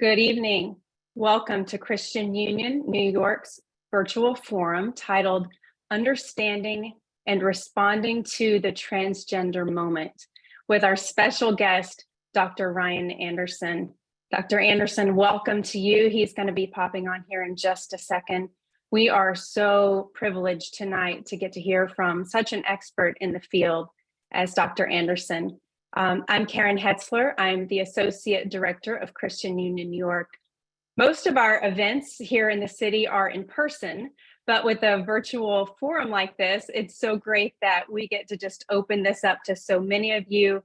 Good evening. Welcome to Christian Union New York's virtual forum titled Understanding and Responding to the Transgender Moment with our special guest, Dr. Ryan Anderson. Dr. Anderson, welcome to you. He's going to be popping on here in just a second. We are so privileged tonight to get to hear from such an expert in the field as Dr. Anderson. I'm Karen Hetzler. I'm the Associate Director of Christian Union New York. Most of our events here in the city are in person, but with a virtual forum like this, it's so great that we get to just open this up to so many of you,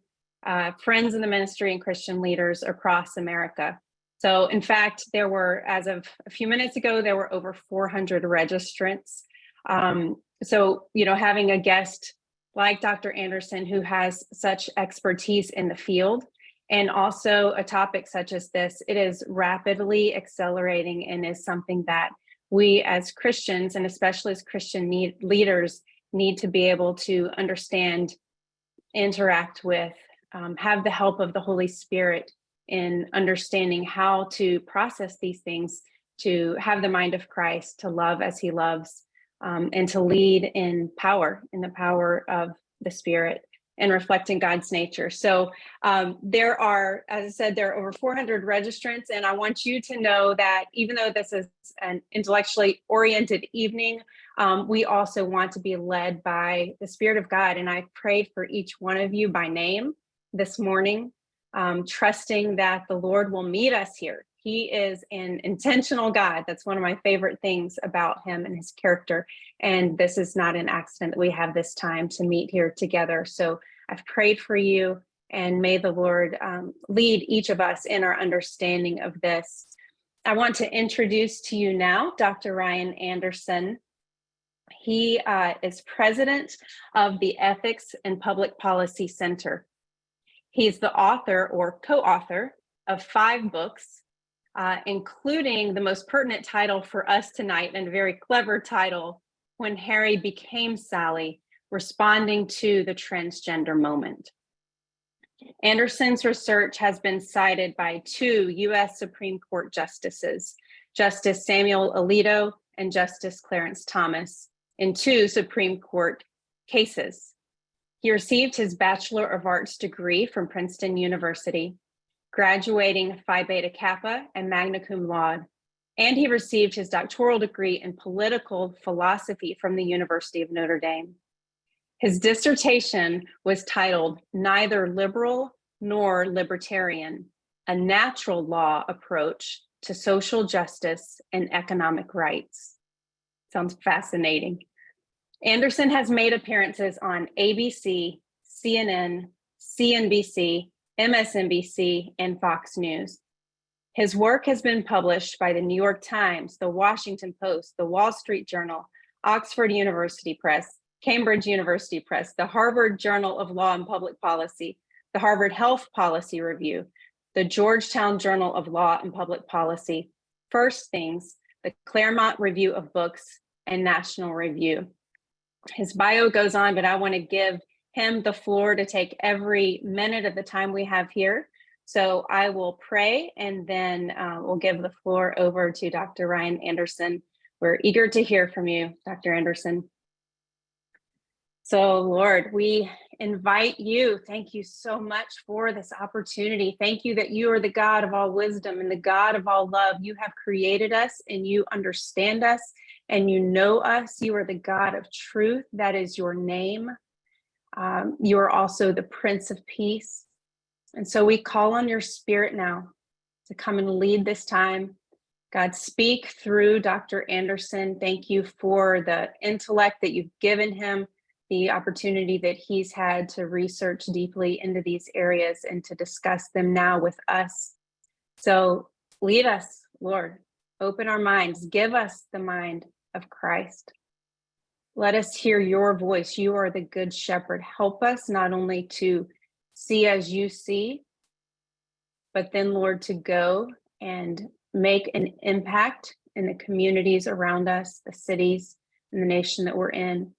friends in the ministry and Christian leaders across America. So in fact, there were, as of a few minutes ago, there were over 400 registrants. Having a guest like Dr. Anderson, who has such expertise in the field, and also a topic such as this, it is rapidly accelerating and is something that we as Christians, and especially as Christian leaders, need to be able to understand, interact with, have the help of the Holy Spirit in understanding how to process these things, to have the mind of Christ, to love as he loves, and to lead in the power of the Spirit and reflecting God's nature. So there are, as I said, there are over 400 registrants, and I want you to know that even though this is an intellectually oriented evening, we also want to be led by the Spirit of God. And I prayed for each one of you by name this morning, trusting that the Lord will meet us here. He is an intentional God. That's one of my favorite things about him and his character. And this is not an accident that we have this time to meet here together. So I've prayed for you, and may the Lord lead each of us in our understanding of this. I want to introduce to you now Dr. Ryan Anderson. He is president of the Ethics and Public Policy Center. He's the author or co-author of 5 books, including the most pertinent title for us tonight, and a very clever title, When Harry Became Sally, Responding to the Transgender Moment. Anderson's research has been cited by 2 U.S. Supreme Court justices, Justice Samuel Alito and Justice Clarence Thomas, in 2 Supreme Court cases. He received his Bachelor of Arts degree from Princeton University, graduating Phi Beta Kappa and magna cum laude, and he received his doctoral degree in political philosophy from the University of Notre Dame. His dissertation was titled Neither Liberal Nor Libertarian, a Natural Law Approach to Social Justice and Economic Rights. Sounds fascinating. Anderson has made appearances on ABC, CNN, CNBC, MSNBC, and Fox News. His work has been published by the New York Times, the Washington Post, the Wall Street Journal, Oxford University Press, Cambridge University Press, the Harvard Journal of Law and Public Policy, the Harvard Health Policy Review, the Georgetown Journal of Law and Public Policy, First Things, the Claremont Review of Books, and National Review. His bio goes on, but I want to give him the floor to take every minute of the time we have here. So I will pray, and then we'll give the floor over to Dr. Ryan Anderson. We're eager to hear from you, Dr. Anderson. So Lord, we invite you. Thank you so much for this opportunity. Thank you that you are the God of all wisdom and the God of all love. You have created us, and you understand us, and you know us. You are the God of truth. That is your name. You are also the Prince of Peace. And so we call on your Spirit now to come and lead this time. God, speak through Dr. Anderson. Thank you for the intellect that you've given him, the opportunity that he's had to research deeply into these areas and to discuss them now with us. So lead us, Lord. Open our minds. Give us the mind of Christ. Let us hear your voice. You are the good shepherd. Help us not only to see as you see, but then, Lord, to go and make an impact in the communities around us, the cities, and the nation that we're in,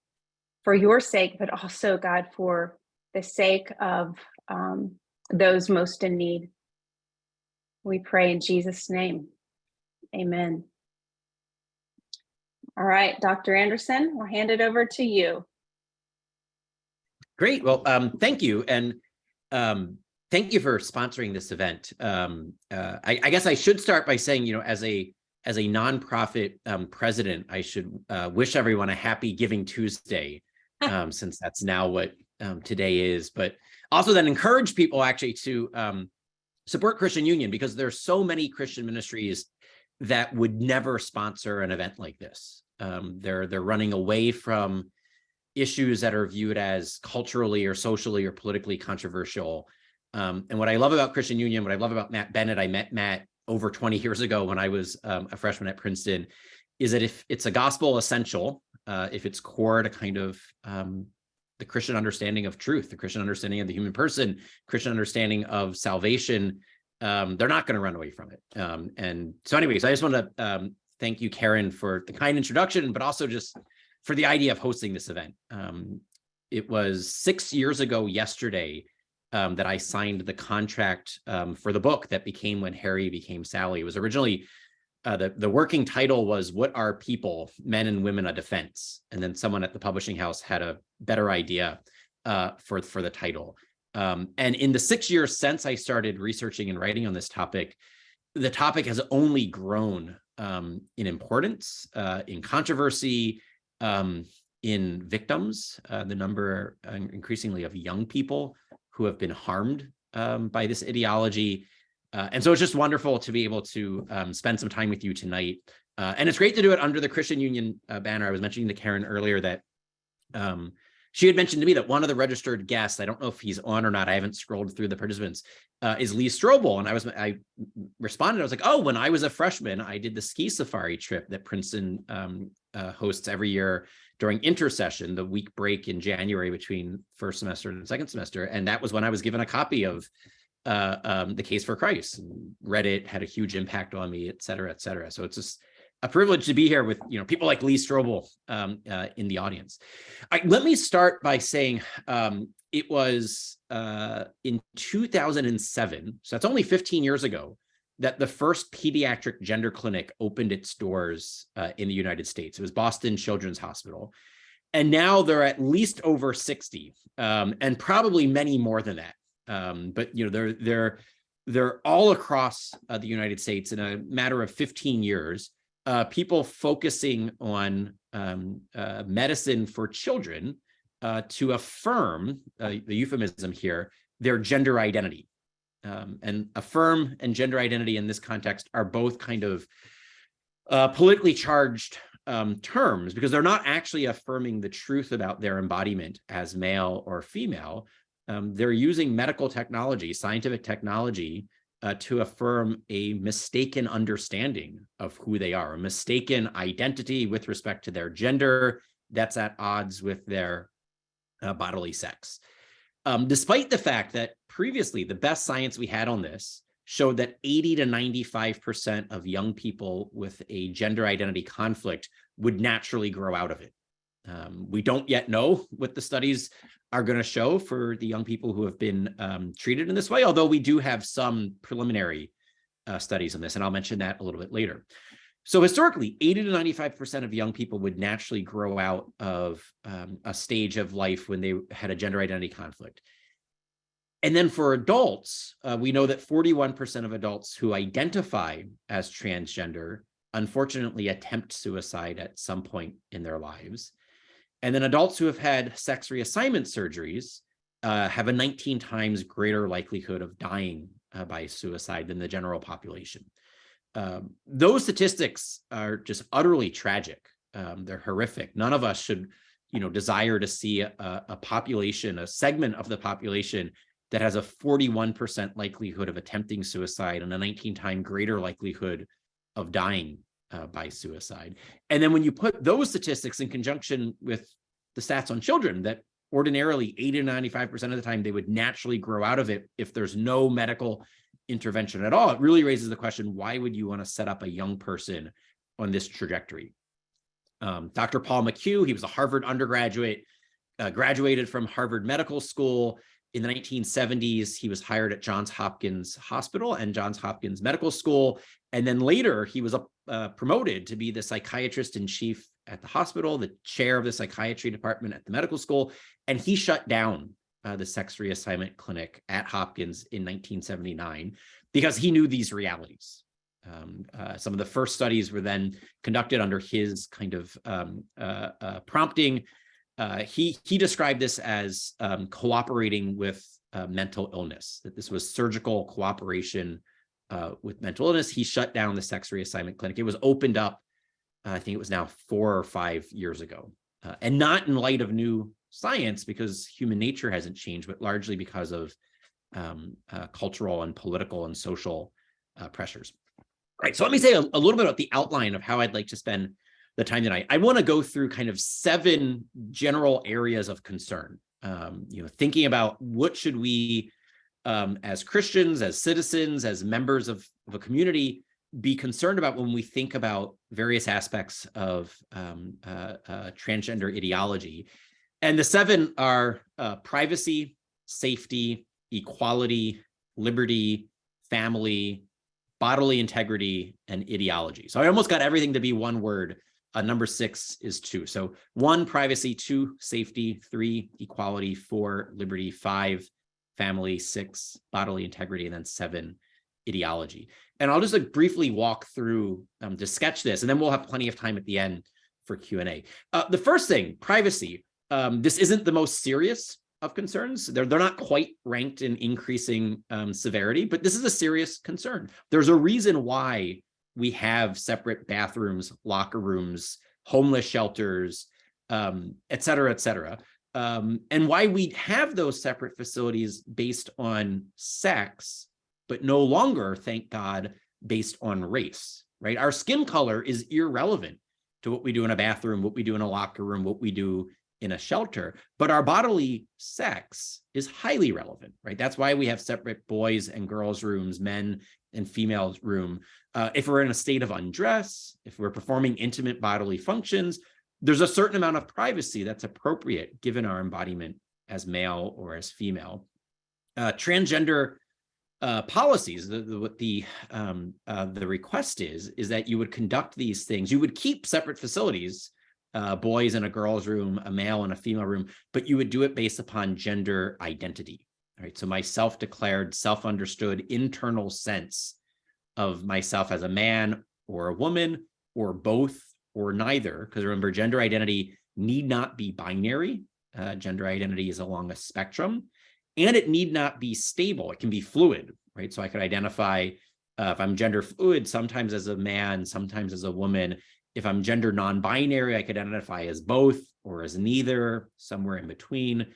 for your sake, but also, God, for the sake of those most in need. We pray in Jesus' name. Amen. All right, Dr. Anderson, we'll hand it over to you. Great. Well, thank you. And thank you for sponsoring this event. I guess I should start by saying, as a nonprofit president, I should wish everyone a happy Giving Tuesday, since that's now what today is. But also then encourage people actually to support Christian Union, because there's so many Christian ministries that would never sponsor an event like this. They're running away from issues that are viewed as culturally or socially or politically controversial. And what I love about Christian Union, what I love about Matt Bennett, I met Matt over 20 years ago when I was a freshman at Princeton, is that if it's a gospel essential, if it's core to kind of the Christian understanding of truth, the Christian understanding of the human person, Christian understanding of salvation, they're not going to run away from it. And so anyways, I just want to thank you, Karen, for the kind introduction, but also just for the idea of hosting this event. It was 6 years ago yesterday that I signed the contract for the book that became When Harry Became Sally. It was originally, the working title was What Are People, Men and Women a Defense? And then someone at the publishing house had a better idea for the title. And in the 6 years since I started researching and writing on this topic, the topic has only grown in importance, in controversy, in victims, the number increasingly of young people who have been harmed by this ideology. And so it's just wonderful to be able to spend some time with you tonight. And it's great to do it under the Christian Union banner. I was mentioning to Karen earlier that she had mentioned to me that one of the registered guests, I don't know if he's on or not, I haven't scrolled through the participants, is Lee Strobel. And I responded, I was like, oh, when I was a freshman, I did the ski safari trip that Princeton hosts every year during intersession, the week break in January between first semester and second semester. And that was when I was given a copy of The Case for Christ, and read it, had a huge impact on me, et cetera, et cetera. So it's just a privilege to be here with people like Lee Strobel in the audience. Let me start by saying it was in 2007, so that's only 15 years ago, that the first pediatric gender clinic opened its doors in the United States. It was Boston Children's Hospital. And now they're at least over 60, and probably many more than that. But they're all across the United States in a matter of 15 years. People focusing on medicine for children to affirm, the euphemism here, their gender identity. And affirm and gender identity in this context are both kind of politically charged terms, because they're not actually affirming the truth about their embodiment as male or female. They're using medical technology, scientific technology, to affirm a mistaken understanding of who they are, a mistaken identity with respect to their gender that's at odds with their bodily sex. Despite the fact that previously the best science we had on this showed that 80 to 95% of young people with a gender identity conflict would naturally grow out of it. We don't yet know what the studies are going to show for the young people who have been treated in this way, although we do have some preliminary studies on this, and I'll mention that a little bit later. So historically, 80 to 95% of young people would naturally grow out of a stage of life when they had a gender identity conflict. And then for adults, we know that 41% of adults who identify as transgender unfortunately attempt suicide at some point in their lives. And then adults who have had sex reassignment surgeries have a 19 times greater likelihood of dying by suicide than the general population. Those statistics are just utterly tragic. They're horrific. None of us should, desire to see a population, a segment of the population that has a 41% likelihood of attempting suicide and a 19-time greater likelihood of dying by suicide. And then when you put those statistics in conjunction with the stats on children, that ordinarily 80 to 95% of the time they would naturally grow out of it if there's no medical intervention at all, it really raises the question, why would you want to set up a young person on this trajectory? Dr. Paul McHugh, he was a Harvard undergraduate, graduated from Harvard Medical School, In the 1970s, he was hired at Johns Hopkins Hospital and Johns Hopkins Medical School. And then later, he was promoted to be the psychiatrist in chief at the hospital, the chair of the psychiatry department at the medical school. And he shut down the sex reassignment clinic at Hopkins in 1979 because he knew these realities. Some of the first studies were then conducted under his kind of prompting. He described this as cooperating with mental illness, that this was surgical cooperation with mental illness. He shut down the sex reassignment clinic. It was opened up, I think it was now 4 or 5 years ago, and not in light of new science because human nature hasn't changed, but largely because of cultural and political and social pressures. All right, so let me say a little bit about the outline of how I'd like to spend the time tonight. I want to go through kind of 7 general areas of concern. Thinking about what should we, as Christians, as citizens, as members of a community, be concerned about when we think about various aspects of transgender ideology. And the 7 are privacy, safety, equality, liberty, family, bodily integrity, and ideology. So I almost got everything to be one word. Number 6 is 2. So 1, privacy; 2, safety; 3, equality; 4, liberty; 5, family; 6, bodily integrity; and then 7, ideology. And I'll just briefly walk through to sketch this, and then we'll have plenty of time at the end for Q&A. The first thing, privacy. This isn't the most serious of concerns. They're not quite ranked in increasing severity, but this is a serious concern. There's a reason why we have separate bathrooms, locker rooms, homeless shelters, et cetera, and why we have those separate facilities based on sex, but no longer, thank God, based on race, right? Our skin color is irrelevant to what we do in a bathroom, what we do in a locker room, what we do in a shelter, but our bodily sex is highly relevant, right? That's why we have separate boys and girls rooms, men and females room. If we're in a state of undress, if we're performing intimate bodily functions, there's a certain amount of privacy that's appropriate given our embodiment as male or as female. Transgender policies, the request is that you would conduct these things. You would keep separate facilities, boys in a girl's room, a male in a female room, but you would do it based upon gender identity. Right? So my self-declared, self-understood internal sense of myself as a man or a woman or both or neither, because remember, gender identity need not be binary. Gender identity is along a spectrum, and it need not be stable. It can be fluid, right? So I could identify if I'm gender fluid, sometimes as a man, sometimes as a woman. If I'm gender non-binary, I could identify as both or as neither, somewhere in between,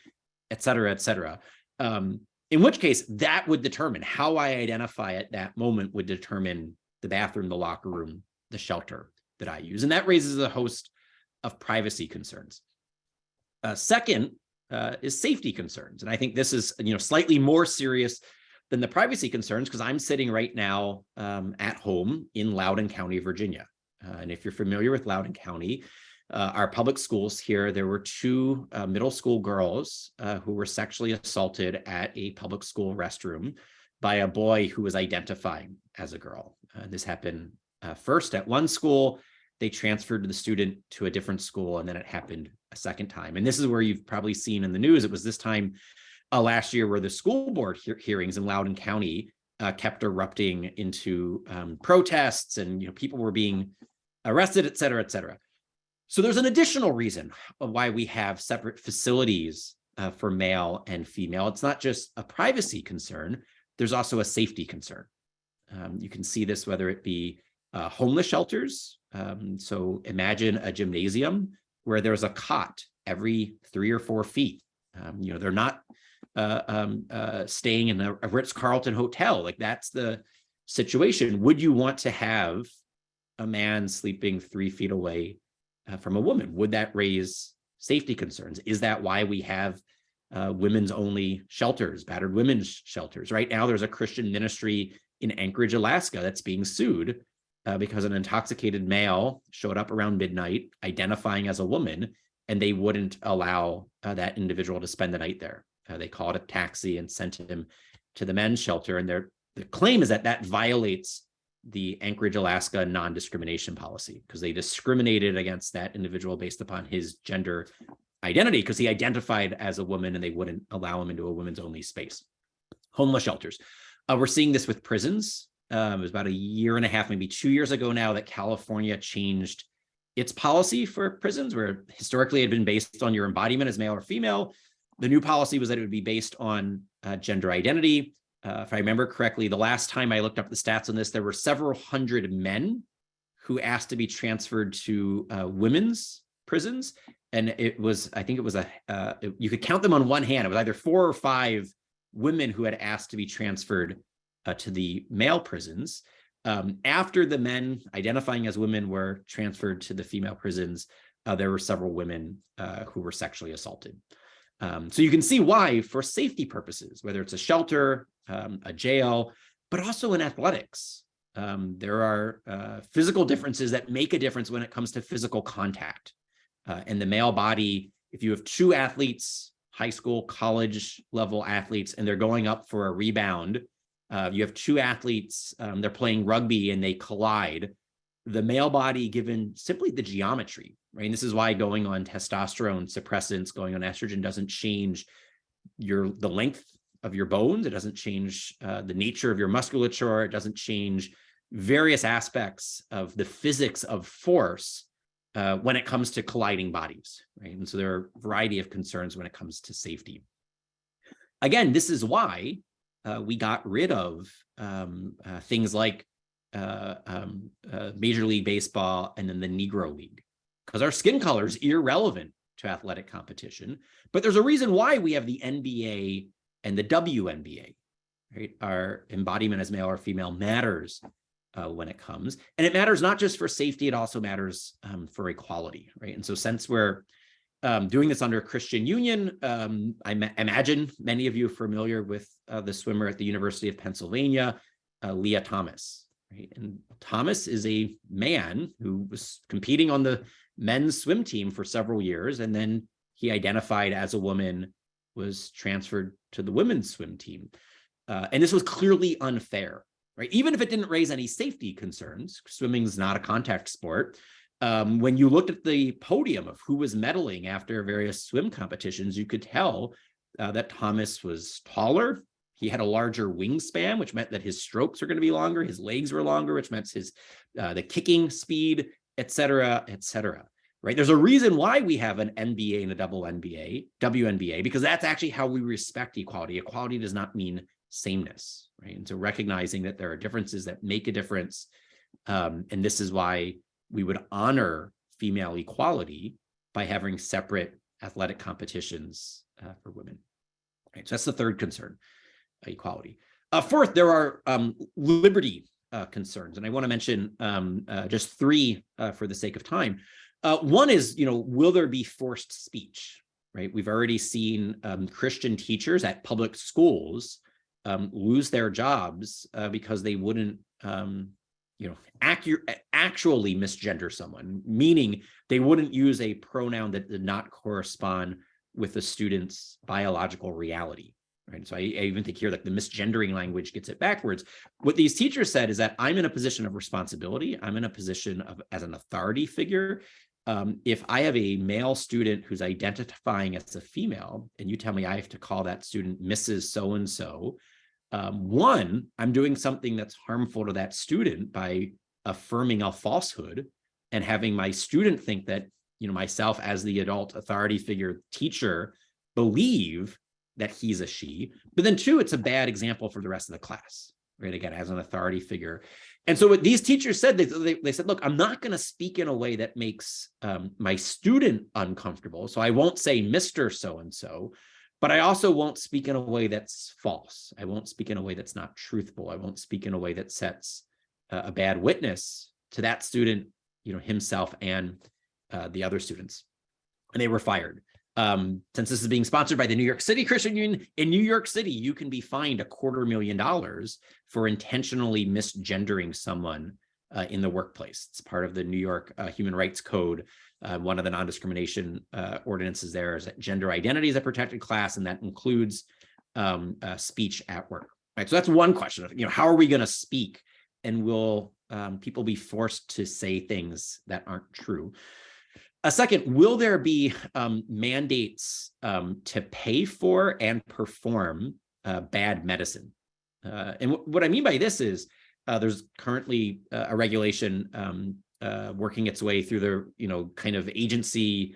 et cetera, et cetera. In which case, that would determine how I identify at that moment, would determine the bathroom, the locker room, the shelter that I use. And that raises a host of privacy concerns. Second is safety concerns. And I think this is slightly more serious than the privacy concerns because I'm sitting right now at home in Loudoun County, Virginia. And if you're familiar with Loudoun County, our public schools here, there were 2 middle school girls who were sexually assaulted at a public school restroom by a boy who was identifying as a girl. This happened first at one school. They transferred the student to a different school, and then it happened a second time. And this is where you've probably seen in the news, it was this time last year where the school board hearings in Loudoun County kept erupting into protests, and people were being arrested, et cetera, et cetera. So there's an additional reason why we have separate facilities for male and female. It's not just a privacy concern, there's also a safety concern. You can see this whether it be homeless shelters. So imagine a gymnasium where there's a cot every 3 or 4 feet. They're not staying in a Ritz-Carlton hotel. Like, that's the situation. Would you want to have a man sleeping 3 feet away from a woman? Would that raise safety concerns? Is that why we have women's only shelters, battered women's shelters? Right now, there's a Christian ministry in Anchorage, Alaska, that's being sued because an intoxicated male showed up around midnight identifying as a woman, and they wouldn't allow that individual to spend the night there. They called a taxi and sent him to the men's shelter. And the claim is that that violates the Anchorage, Alaska non-discrimination policy, because they discriminated against that individual based upon his gender identity, because he identified as a woman and they wouldn't allow him into a women's only space. Homeless shelters. We're seeing this with prisons. It was about a year and a half, maybe 2 years ago now, that California changed its policy for prisons, where historically it had been based on your embodiment as male or female. The new policy was that it would be based on gender identity. If I remember correctly, the last time I looked up the stats on this, there were several hundred men who asked to be transferred to women's prisons. And it was, I think it was you could count them on one hand. It was either 4 or 5 women who had asked to be transferred to the male prisons. After the men identifying as women were transferred to the female prisons, there were several women who were sexually assaulted. So you can see why, for safety purposes, whether it's a shelter, a jail, but also in athletics, there are physical differences that make a difference when it comes to physical contact. And the male body, if you have 2 athletes, high school, college level athletes, and they're going up for a rebound, you have 2 athletes, they're playing rugby and they collide. The male body, given simply the geometry, right? And this is why going on testosterone suppressants, going on estrogen doesn't change the length of your bones. It doesn't change the nature of your musculature. It doesn't change various aspects of the physics of force when it comes to colliding bodies, right? And so there are a variety of concerns when it comes to safety. Again, this is why we got rid of things like Major League Baseball and then the Negro League, because our skin color is irrelevant to athletic competition. But there's a reason why we have the NBA and the WNBA, right? Our embodiment as male or female matters when it comes. And it matters not just for safety, it also matters for equality, right? And so since we're doing this under Christian Union, I imagine many of you are familiar with the swimmer at the University of Pennsylvania, Leah Thomas. Right? And Thomas is a man who was competing on the men's swim team for several years, and then he identified as a woman, was transferred to the women's swim team. And this was clearly unfair, right? Even if it didn't raise any safety concerns, swimming is not a contact sport. When you looked at the podium of who was medaling after various swim competitions, you could tell that Thomas was taller. He had a larger wingspan, which meant that his strokes were going to be longer. His legs were longer, which meant the kicking speed, et cetera, right? There's a reason why we have an NBA and a WNBA, because that's actually how we respect equality. Equality does not mean sameness, right? And so recognizing that there are differences that make a difference. And this is why we would honor female equality by having separate athletic competitions for women. Right, so that's the third concern, equality. Fourth, there are liberty concerns, and I want to mention just 3 for the sake of time. One is, will there be forced speech? Right, we've already seen Christian teachers at public schools lose their jobs because they wouldn't actually misgender someone, meaning they wouldn't use a pronoun that did not correspond with the student's biological reality. Right. So I even think here that the misgendering language gets it backwards. What these teachers said is that I'm in a position of responsibility. I'm in a position as an authority figure. If I have a male student who's identifying as a female, and you tell me I have to call that student Mrs. So-and-so, one, I'm doing something that's harmful to that student by affirming a falsehood and having my student think that, myself as the adult authority figure teacher believe that he's a she. But then 2, it's a bad example for the rest of the class, right? Again, as an authority figure. And so what these teachers said, they said, look, I'm not going to speak in a way that makes my student uncomfortable. So I won't say Mr. So-and-so, but I also won't speak in a way that's false. I won't speak in a way that's not truthful. I won't speak in a way that sets a bad witness to that student, himself and the other students. And they were fired. Since this is being sponsored by the New York City Christian Union, in New York City, you can be fined $250,000 for intentionally misgendering someone in the workplace. It's part of the New York Human Rights Code. One of the non-discrimination ordinances there is that gender identity is a protected class, and that includes speech at work. Right. So that's one question of, how are we going to speak, and will people be forced to say things that aren't true? A second, will there be mandates to pay for and perform bad medicine? And what I mean by this is there's currently a regulation working its way through the kind of agency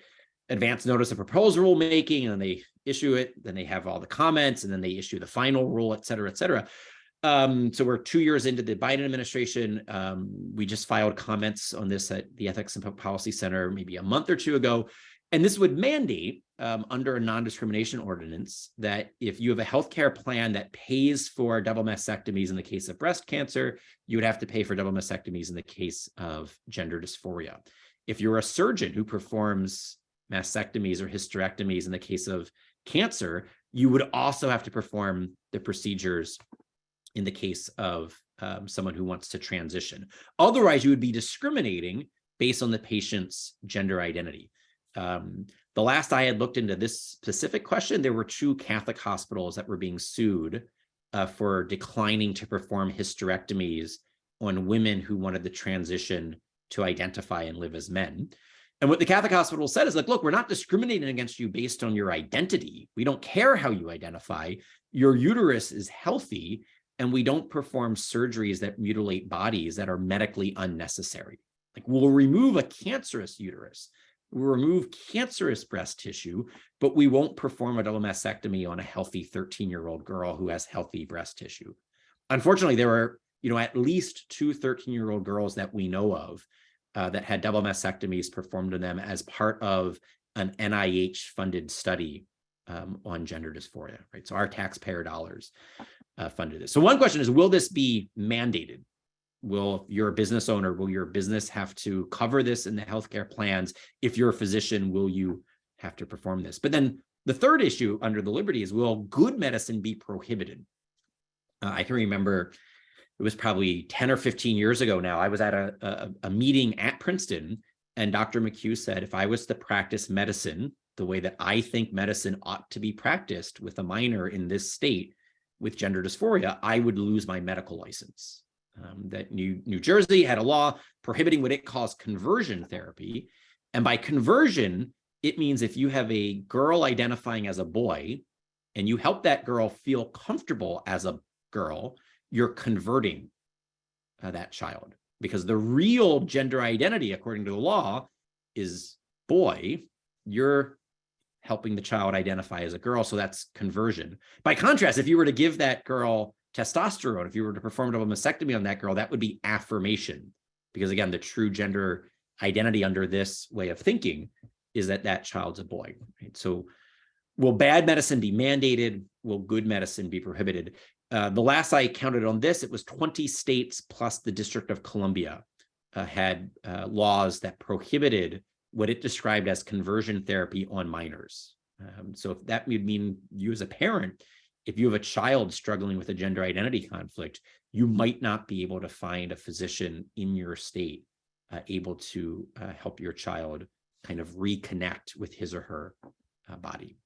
advance notice of proposed rulemaking, and they issue it, then they have all the comments, and then they issue the final rule, et cetera, et cetera. So we're 2 years into the Biden administration. We just filed comments on this at the Ethics and Public Policy Center maybe a month or two ago. And this would mandate under a non-discrimination ordinance that if you have a healthcare plan that pays for double mastectomies in the case of breast cancer, you would have to pay for double mastectomies in the case of gender dysphoria. If you're a surgeon who performs mastectomies or hysterectomies in the case of cancer, you would also have to perform the procedures in the case of someone who wants to transition. Otherwise, you would be discriminating based on the patient's gender identity. The last I had looked into this specific question, there were 2 Catholic hospitals that were being sued for declining to perform hysterectomies on women who wanted to transition to identify and live as men. And what the Catholic hospital said is like, look, we're not discriminating against you based on your identity. We don't care how you identify. Your uterus is healthy, and we don't perform surgeries that mutilate bodies that are medically unnecessary. Like, we'll remove a cancerous uterus, we'll remove cancerous breast tissue, but we won't perform a double mastectomy on a healthy 13-year-old girl who has healthy breast tissue. Unfortunately, there were, at least 2 13-year-old girls that we know of that had double mastectomies performed on them as part of an NIH-funded study on gender dysphoria, right? So our taxpayer dollars funded this. So one question is, will this be mandated? Will your business owner, will your business have to cover this in the healthcare plans? If you're a physician, will you have to perform this? But then the third issue under the Liberty is, will good medicine be prohibited? I can remember it was probably 10 or 15 years ago now. I was at a meeting at Princeton, and Dr. McHugh said, if I was to practice medicine the way that I think medicine ought to be practiced with a minor in this state with gender dysphoria, I would lose my medical license. That New Jersey had a law prohibiting what it calls conversion therapy. And by conversion, it means if you have a girl identifying as a boy and you help that girl feel comfortable as a girl, you're converting that child, because the real gender identity, according to the law, is boy. You're helping the child identify as a girl, so that's conversion. By contrast, if you were to give that girl testosterone, if you were to perform a double mastectomy on that girl, that would be affirmation, because again, the true gender identity under this way of thinking is that that child's a boy. Right? So will bad medicine be mandated? Will good medicine be prohibited? The last I counted on this, it was 20 states plus the District of Columbia had laws that prohibited what it described as conversion therapy on minors. So if that would mean you as a parent, if you have a child struggling with a gender identity conflict, you might not be able to find a physician in your state able to help your child kind of reconnect with his or her body.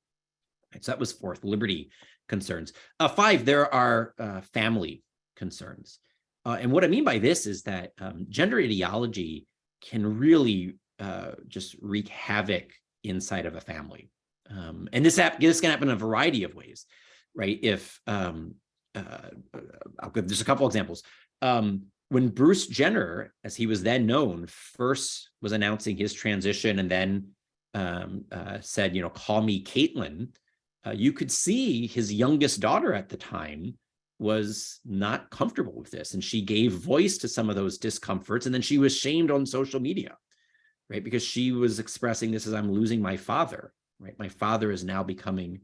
Right, so that was 4th, liberty concerns. 5, there are family concerns. And what I mean by this is that gender ideology can really just wreak havoc inside of a family. And this can happen in a variety of ways, right? If there's a couple examples. When Bruce Jenner, as he was then known, first was announcing his transition and then said, call me Caitlin, you could see his youngest daughter at the time was not comfortable with this. And she gave voice to some of those discomforts. And then she was shamed on social media, right? Because she was expressing this as, I'm losing my father, right? My father is now becoming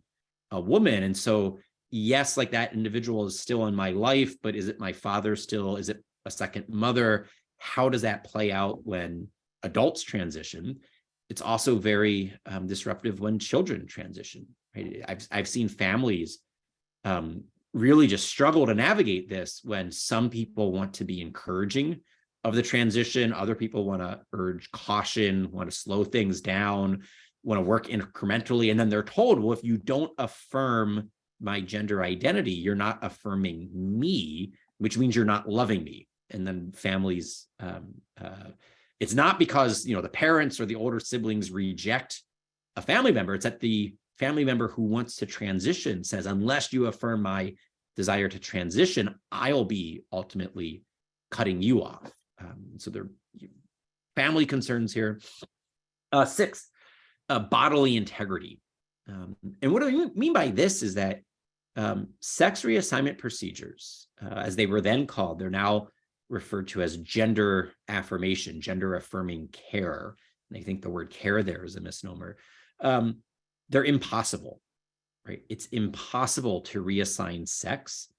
a woman. And so, yes, like that individual is still in my life, but is it my father still? Is it a second mother? How does that play out when adults transition? It's also very disruptive when children transition. Right? I've seen families really just struggle to navigate this when some people want to be encouraging of the transition. Other people want to urge caution, want to slow things down, want to work incrementally. And then they're told, well, if you don't affirm my gender identity, you're not affirming me, which means you're not loving me. And then families, it's not because, the parents or the older siblings reject a family member. It's that the family member who wants to transition says, unless you affirm my desire to transition, I'll be ultimately cutting you off. So there are family concerns here. 6, bodily integrity. And what I mean by this is that sex reassignment procedures, as they were then called, they're now referred to as gender affirmation, gender affirming care. And I think the word care there is a misnomer. They're impossible, right? It's impossible to reassign sex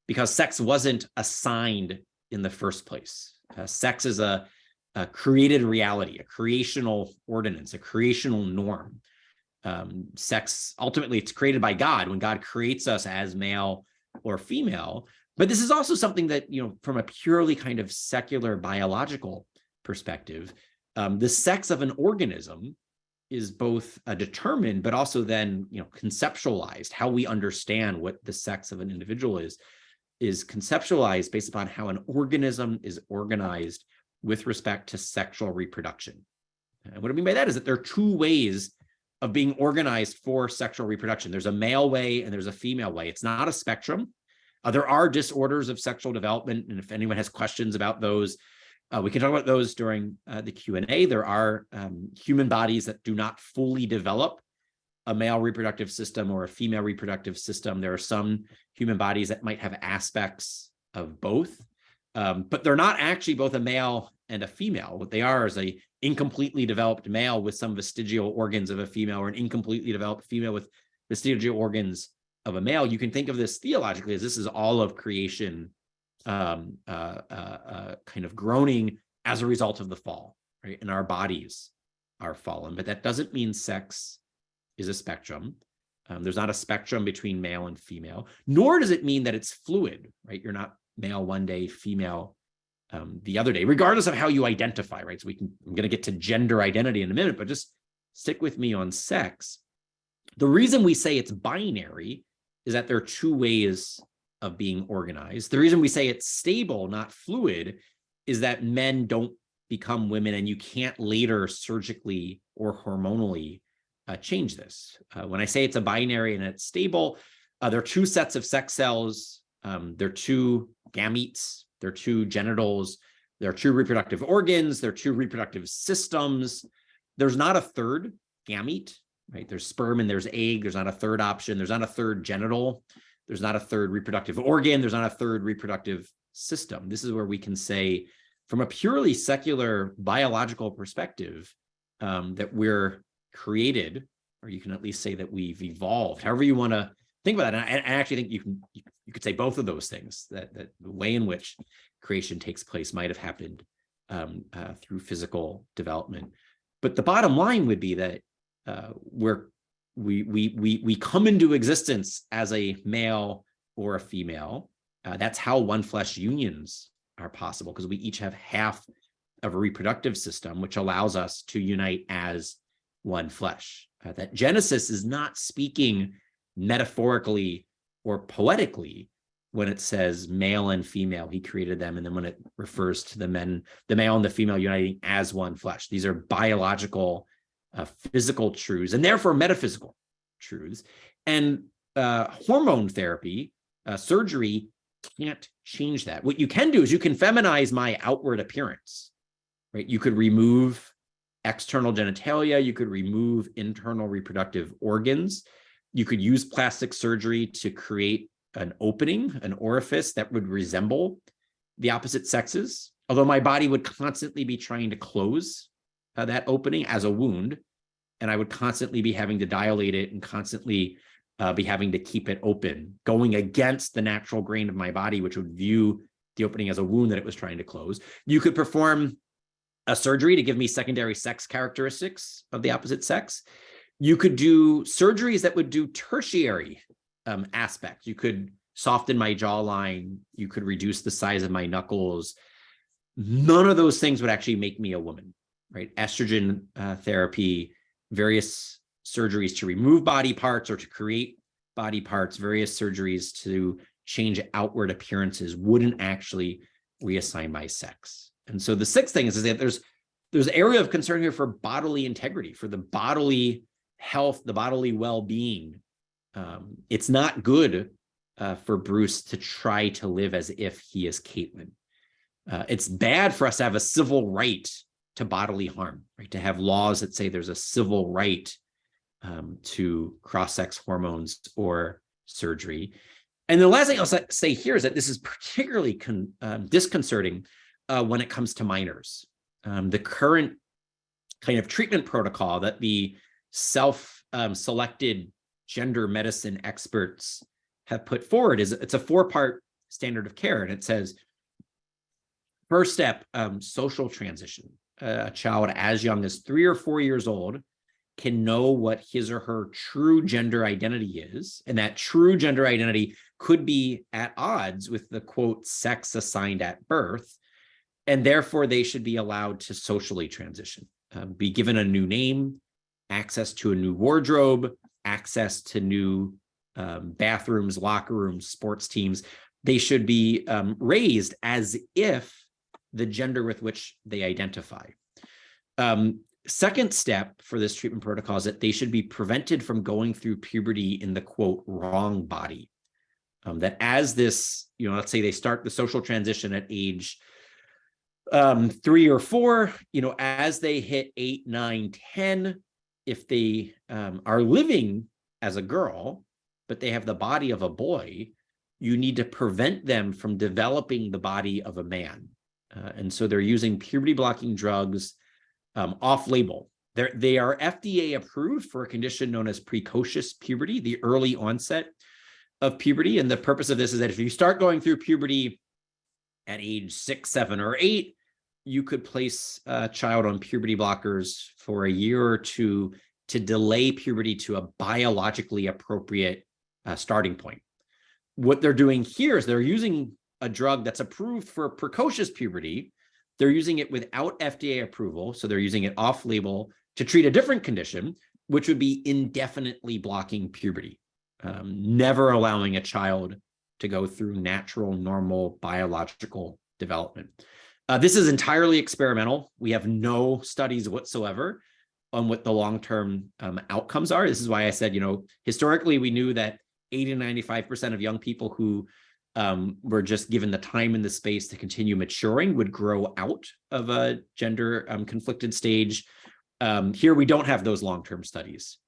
because sex wasn't assigned in the first place. Sex is a created reality, a creational ordinance, a creational norm. Sex, ultimately, it's created by God when God creates us as male or female. But this is also something that, from a purely kind of secular biological perspective, the sex of an organism is both determined, but also then, conceptualized. How we understand what the sex of an individual is conceptualized based upon how an organism is organized with respect to sexual reproduction. And what I mean by that is that there are 2 ways of being organized for sexual reproduction. There's a male way and there's a female way. It's not a spectrum. There are disorders of sexual development, and if anyone has questions about those, we can talk about those during the Q&A. There are human bodies that do not fully develop a male reproductive system or a female reproductive system. There are some human bodies that might have aspects of both, but they're not actually both a male and a female. What they are is a incompletely developed male with some vestigial organs of a female, or an incompletely developed female with vestigial organs of a male. You can think of this theologically as this is all of creation kind of groaning as a result of the fall, right? And our bodies are fallen, but that doesn't mean sex is a spectrum. There's not a spectrum between male and female, nor does it mean that it's fluid, right? You're not male one day, female the other day, regardless of how you identify, right? So I'm going to get to gender identity in a minute, but just stick with me on sex. The reason we say it's binary is that there are 2 ways of being organized. The reason we say it's stable, not fluid, is that men don't become women, and you can't later surgically or hormonally change this. When I say it's a binary and it's stable, there are 2 sets of sex cells. There are 2 gametes. There are 2 genitals. There are 2 reproductive organs. There are 2 reproductive systems. There's not a third gamete, right? There's sperm and there's egg. There's not a third option. There's not a third genital. There's not a third reproductive organ. There's not a third reproductive system. This is where we can say, from a purely secular biological perspective, that we're created, or you can at least say that we've evolved, however you want to think about it. And I actually think you could say both of those things, that the way in which creation takes place might have happened through physical development. But the bottom line would be that we come into existence as a male or a female. That's how one flesh unions are possible, because we each have half of a reproductive system, which allows us to unite as one flesh. That Genesis is not speaking metaphorically or poetically when it says male and female, he created them. And then when it refers to the male and the female uniting as one flesh, these are biological, physical truths, and therefore metaphysical truths. And hormone therapy, surgery, can't change that. What you can do is you can feminize my outward appearance, right? You could remove external genitalia. You could remove internal reproductive organs. You could use plastic surgery to create an opening, an orifice that would resemble the opposite sexes, although my body would constantly be trying to close that opening as a wound, and I would constantly be having to dilate it and constantly be having to keep it open, going against the natural grain of my body, which would view the opening as a wound that it was trying to close. You could perform a surgery to give me secondary sex characteristics of the opposite sex. You could do surgeries that would do tertiary aspects. You could soften my jawline. You could reduce the size of my knuckles. none of those things would actually make me a woman, right? Estrogen therapy, various surgeries to remove body parts or to create body parts, various surgeries to change outward appearances wouldn't actually reassign my sex. And so the sixth thing is that there's area of concern here for bodily integrity, for the bodily health, the bodily well-being. It's not good for Bruce to try to live as if he is Caitlin. It's bad for us to have a civil right to bodily harm, right? To have laws that say there's a civil right to cross-sex hormones or surgery. And the last thing I'll say here is that this is particularly disconcerting when it comes to minors. The current kind of treatment protocol that the self-selected gender medicine experts have put forward it's a 4-part standard of care. And it says, first step, social transition. A child as young as 3 or 4 years old can know what his or her true gender identity is. And that true gender identity could be at odds with the, quote, sex assigned at birth. And therefore, they should be allowed to socially transition, be given a new name, access to a new wardrobe, access to new bathrooms, locker rooms, sports teams. They should be raised as if the gender with which they identify. Second step for this treatment protocol is that they should be prevented from going through puberty in the, quote, wrong body. That as this, let's say they start the social transition at age 3 or 4, as they hit 8, 9, 10, if they are living as a girl, but they have the body of a boy, you need to prevent them from developing the body of a man. And so they're using puberty blocking drugs off-label. They are FDA approved for a condition known as precocious puberty, the early onset of puberty. And the purpose of this is that if you start going through puberty at age 6, 7, or 8, you could place a child on puberty blockers for a year or two to delay puberty to a biologically appropriate starting point. What they're doing here is they're using a drug that's approved for precocious puberty. They're using it without FDA approval. So they're using it off-label to treat a different condition, which would be indefinitely blocking puberty, never allowing a child to go through natural, normal, biological development. This is entirely experimental. We have no studies whatsoever on what the long-term outcomes are. This is why I said, historically, we knew that 80 to 95% of young people who were just given the time and the space to continue maturing would grow out of a gender conflicted stage. Here, we don't have those long-term studies.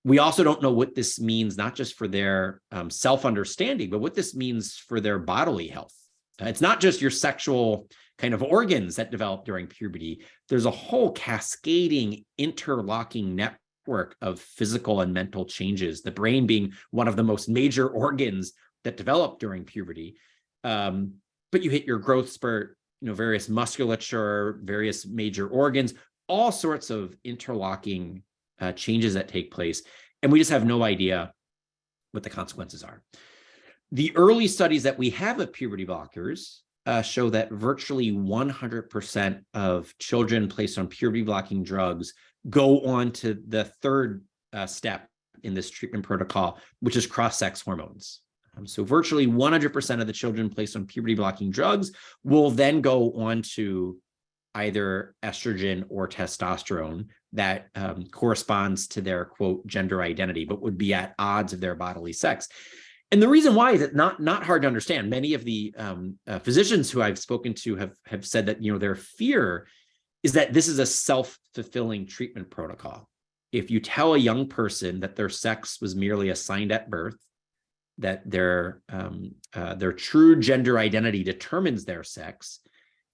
We also don't know what this means, not just for their self-understanding, but what this means for their bodily health. It's not just your sexual kind of organs that develop during puberty. There's a whole cascading, interlocking network of physical and mental changes, the brain being one of the most major organs that develop during puberty. But you hit your growth spurt, various musculature, various major organs, all sorts of interlocking changes that take place. And we just have no idea what the consequences are. The early studies that we have of puberty blockers show that virtually 100% of children placed on puberty blocking drugs go on to the third step in this treatment protocol, which is cross-sex hormones. So virtually 100% of the children placed on puberty blocking drugs will then go on to either estrogen or testosterone that corresponds to their, quote, gender identity, but would be at odds of their bodily sex. And the reason why is not hard to understand. Many of the physicians who I've spoken to have said that their fear is that this is a self-fulfilling treatment protocol. If you tell a young person that their sex was merely assigned at birth, that their true gender identity determines their sex,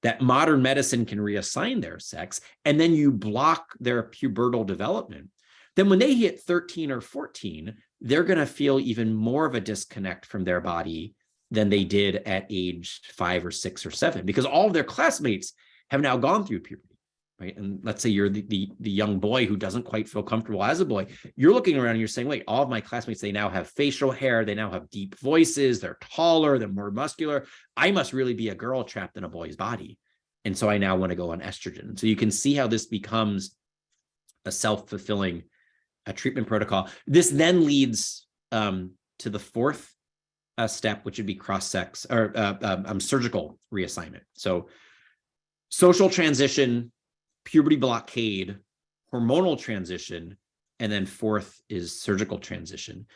that modern medicine can reassign their sex, and then you block their pubertal development, then when they hit 13 or 14, they're going to feel even more of a disconnect from their body than they did at age 5 or 6 or 7, because all of their classmates have now gone through puberty. right? And let's say you're the young boy who doesn't quite feel comfortable as a boy. You're looking around and you're saying, wait, all of my classmates, they now have facial hair, they now have deep voices, they're taller, they're more muscular. I must really be a girl trapped in a boy's body. And so I now want to go on estrogen. So you can see how this becomes a self-fulfilling treatment protocol. This then leads to the fourth step, which would be cross-sex or surgical reassignment. So social transition, puberty blockade, hormonal transition, and then fourth is surgical transition.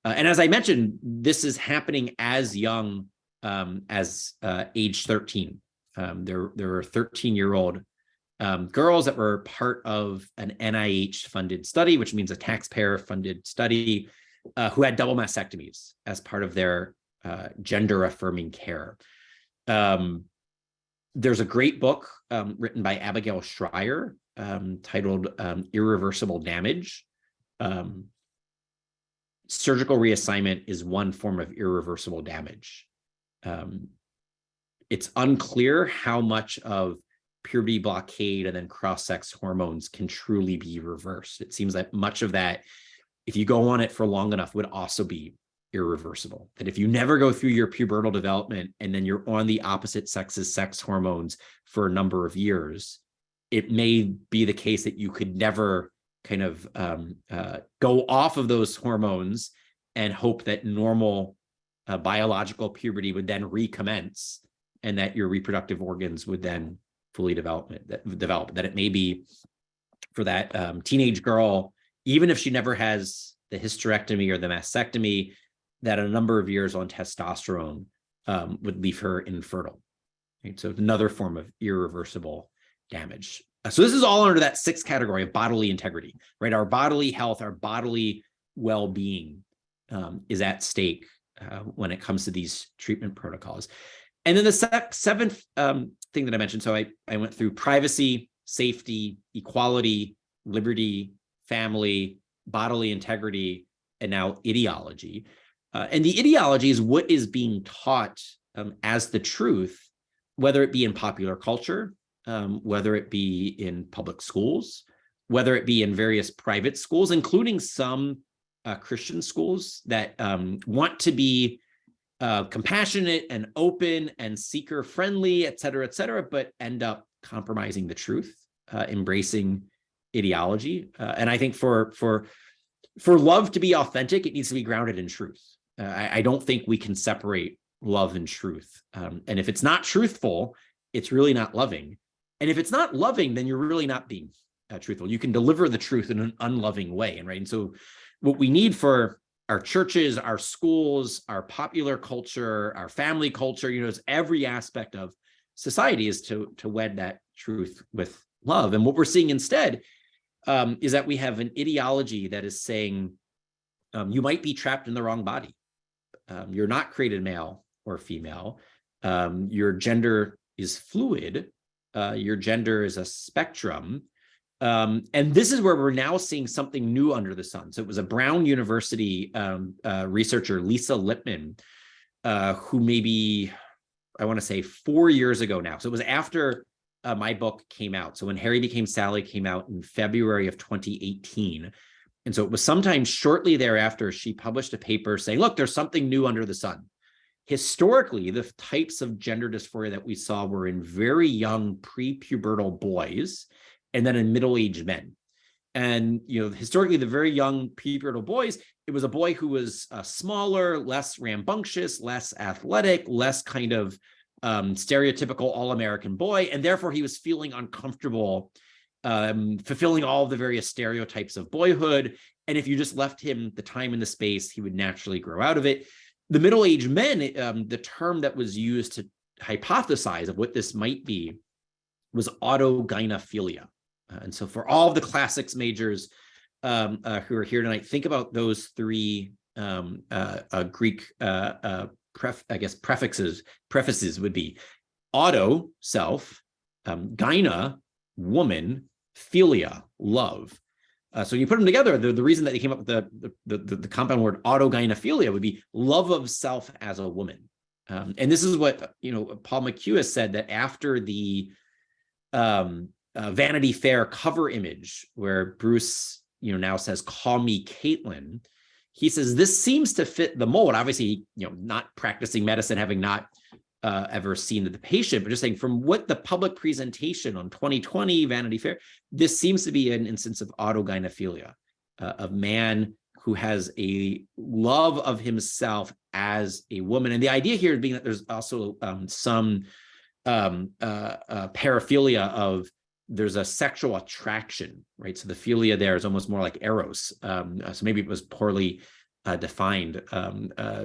And as I mentioned, this is happening as young as age 13. There were 13-year-old girls that were part of an NIH-funded study, which means a taxpayer-funded study, who had double mastectomies as part of their gender-affirming care. There's a great book written by Abigail Schreier titled Irreversible Damage. Surgical reassignment is one form of irreversible damage. It's unclear how much of puberty blockade and then cross-sex hormones can truly be reversed. It seems that much of that, if you go on it for long enough, would also be irreversible. That if you never go through your pubertal development and then you're on the opposite sex's sex hormones for a number of years, it may be the case that you could never kind of go off of those hormones and hope that normal biological puberty would then recommence and that your reproductive organs would then fully develop. That it may be for that teenage girl, even if she never has the hysterectomy or the mastectomy, that a number of years on testosterone would leave her infertile. Right? So it's another form of irreversible damage. So this is all under that sixth category of bodily integrity, right? Our bodily health, our bodily well-being is at stake when it comes to these treatment protocols. And then the seventh thing that I mentioned, so I went through privacy, safety, equality, liberty, family, bodily integrity, and now ideology. And the ideology is what is being taught as the truth, whether it be in popular culture, whether it be in public schools, whether it be in various private schools, including some Christian schools that want to be compassionate and open and seeker friendly, et cetera, but end up compromising the truth, embracing ideology. And I think for love to be authentic, it needs to be grounded in truth. I don't think we can separate love and truth. And if it's not truthful, it's really not loving. And if it's not loving, then you're really not being truthful. You can deliver the truth in an unloving way. And so what we need for our churches, our schools, our popular culture, our family culture, is every aspect of society is to wed that truth with love. And what we're seeing instead is that we have an ideology that is saying you might be trapped in the wrong body. You're not created male or female. Your gender is fluid. Your gender is a spectrum. And this is where we're now seeing something new under the sun. So it was a Brown University researcher, Lisa Lippman, who maybe, I want to say 4 years ago now. So it was after my book came out. So when Harry Became Sally came out in February of 2018. And so it was sometime shortly thereafter, she published a paper saying, look, there's something new under the sun. Historically, the types of gender dysphoria that we saw were in very young prepubertal boys and then in middle-aged men. And, historically, the very young pubertal boys, it was a boy who was smaller, less rambunctious, less athletic, less kind of stereotypical all-American boy. And therefore, he was feeling uncomfortable fulfilling all of the various stereotypes of boyhood. And if you just left him the time and the space, he would naturally grow out of it. The middle-aged men, the term that was used to hypothesize of what this might be was autogynephilia. And so for all of the classics majors who are here tonight, think about those three Greek, prefaces would be auto, self, gyna, woman, philia, love. So you put them together, the reason that they came up with the compound word autogynephilia would be love of self as a woman. And this is what, Paul McHugh has said, that after the Vanity Fair cover image where Bruce, now says, "Call me Caitlin." He says this seems to fit the mold. Obviously, not practicing medicine, having not ever seen the patient, but just saying from what the public presentation on 2020 Vanity Fair, this seems to be an instance of autogynephilia, of man who has a love of himself as a woman. And the idea here being that there's also some paraphilia of, there's a sexual attraction, right? So the philia there is almost more like eros. So maybe it was poorly defined,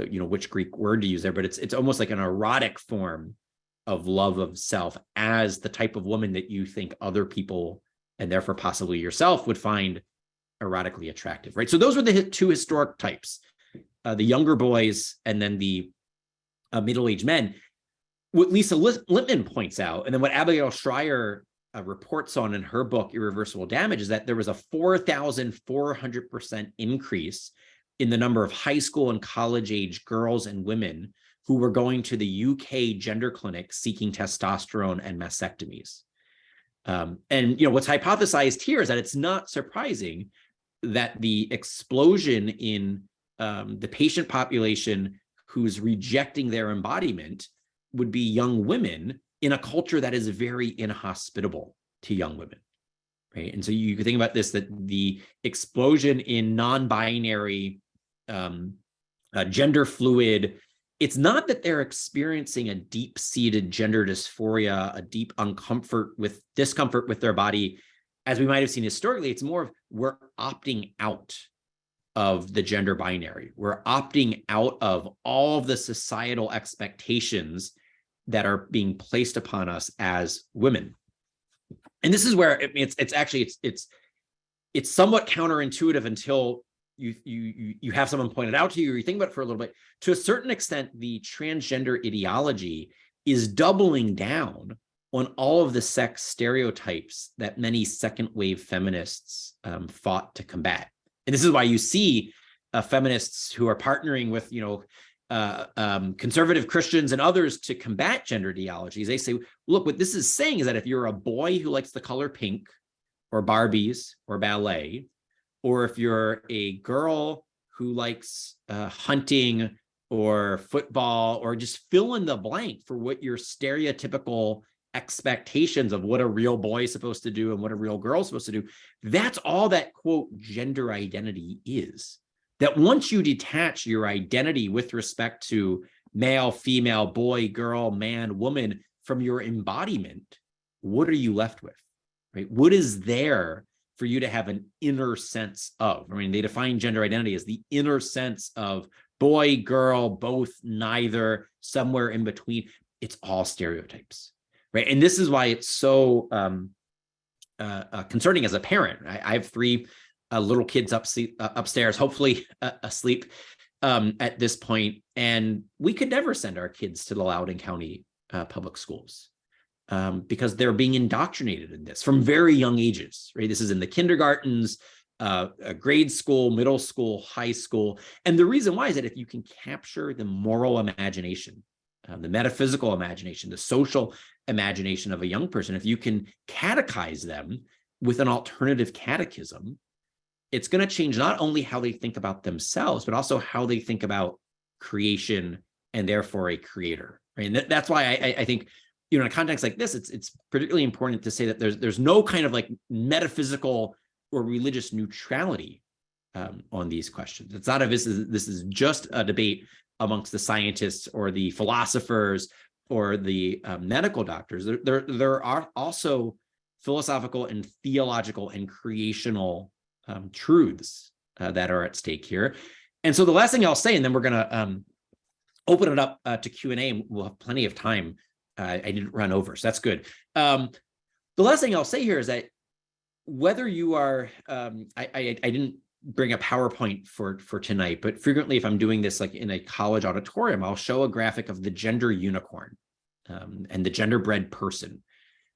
which Greek word to use there, but it's almost like an erotic form of love of self as the type of woman that you think other people, and therefore possibly yourself, would find erotically attractive, right? So those were the two historic types, the younger boys and then the middle-aged men. What Lisa Lippman points out, and then what Abigail Schreier reports on in her book, Irreversible Damage, is that there was a 4,400% increase in the number of high school and college-age girls and women who were going to the UK gender clinic seeking testosterone and mastectomies. And what's hypothesized here is that it's not surprising that the explosion in the patient population who's rejecting their embodiment would be young women in a culture that is very inhospitable to young women, right? And so you could think about this, that the explosion in non-binary, gender fluid, it's not that they're experiencing a deep-seated gender dysphoria, a deep discomfort with their body, as we might have seen historically. It's more of, we're opting out of the gender binary. We're opting out of all of the societal expectations that are being placed upon us as women. And this is where it's somewhat counterintuitive until you have someone point it out to you, or you think about it for a little bit. To a certain extent, the transgender ideology is doubling down on all of the sex stereotypes that many second wave feminists fought to combat. And this is why you see feminists who are partnering with, conservative Christians and others to combat gender ideologies. They say, look, what this is saying is that if you're a boy who likes the color pink or Barbies or ballet, or if you're a girl who likes hunting or football, or just fill in the blank for what your stereotypical expectations of what a real boy is supposed to do and what a real girl is supposed to do, that's all that, quote, gender identity is. That once you detach your identity with respect to male, female, boy, girl, man, woman from your embodiment, what are you left with, right? What is there for you to have an inner sense of? I mean, they define gender identity as the inner sense of boy, girl, both, neither, somewhere in between. It's all stereotypes, right? And this is why it's so concerning as a parent. I have three little kids upstairs, hopefully asleep at this point, and we could never send our kids to the Loudoun County public schools because they're being indoctrinated in this from very young ages, right? This is in the kindergartens, grade school, middle school, high school. And the reason why is that if you can capture the moral imagination, the metaphysical imagination, the social imagination of a young person, if you can catechize them with an alternative catechism, it's going to change not only how they think about themselves, but also how they think about creation and therefore a creator. Right? And that's why I think, in a context like this, it's particularly important to say that there's no kind of like metaphysical or religious neutrality on these questions. It's not this is just a debate amongst the scientists or the philosophers or the medical doctors. There are also philosophical and theological and creational truths that are at stake here. And so the last thing I'll say, and then we're going to open it up to Q&A, and we'll have plenty of time. I didn't run over, so that's good. The last thing I'll say here is that whether you are, I didn't bring a PowerPoint for tonight, but frequently if I'm doing this like in a college auditorium, I'll show a graphic of the gender unicorn and the genderbred person.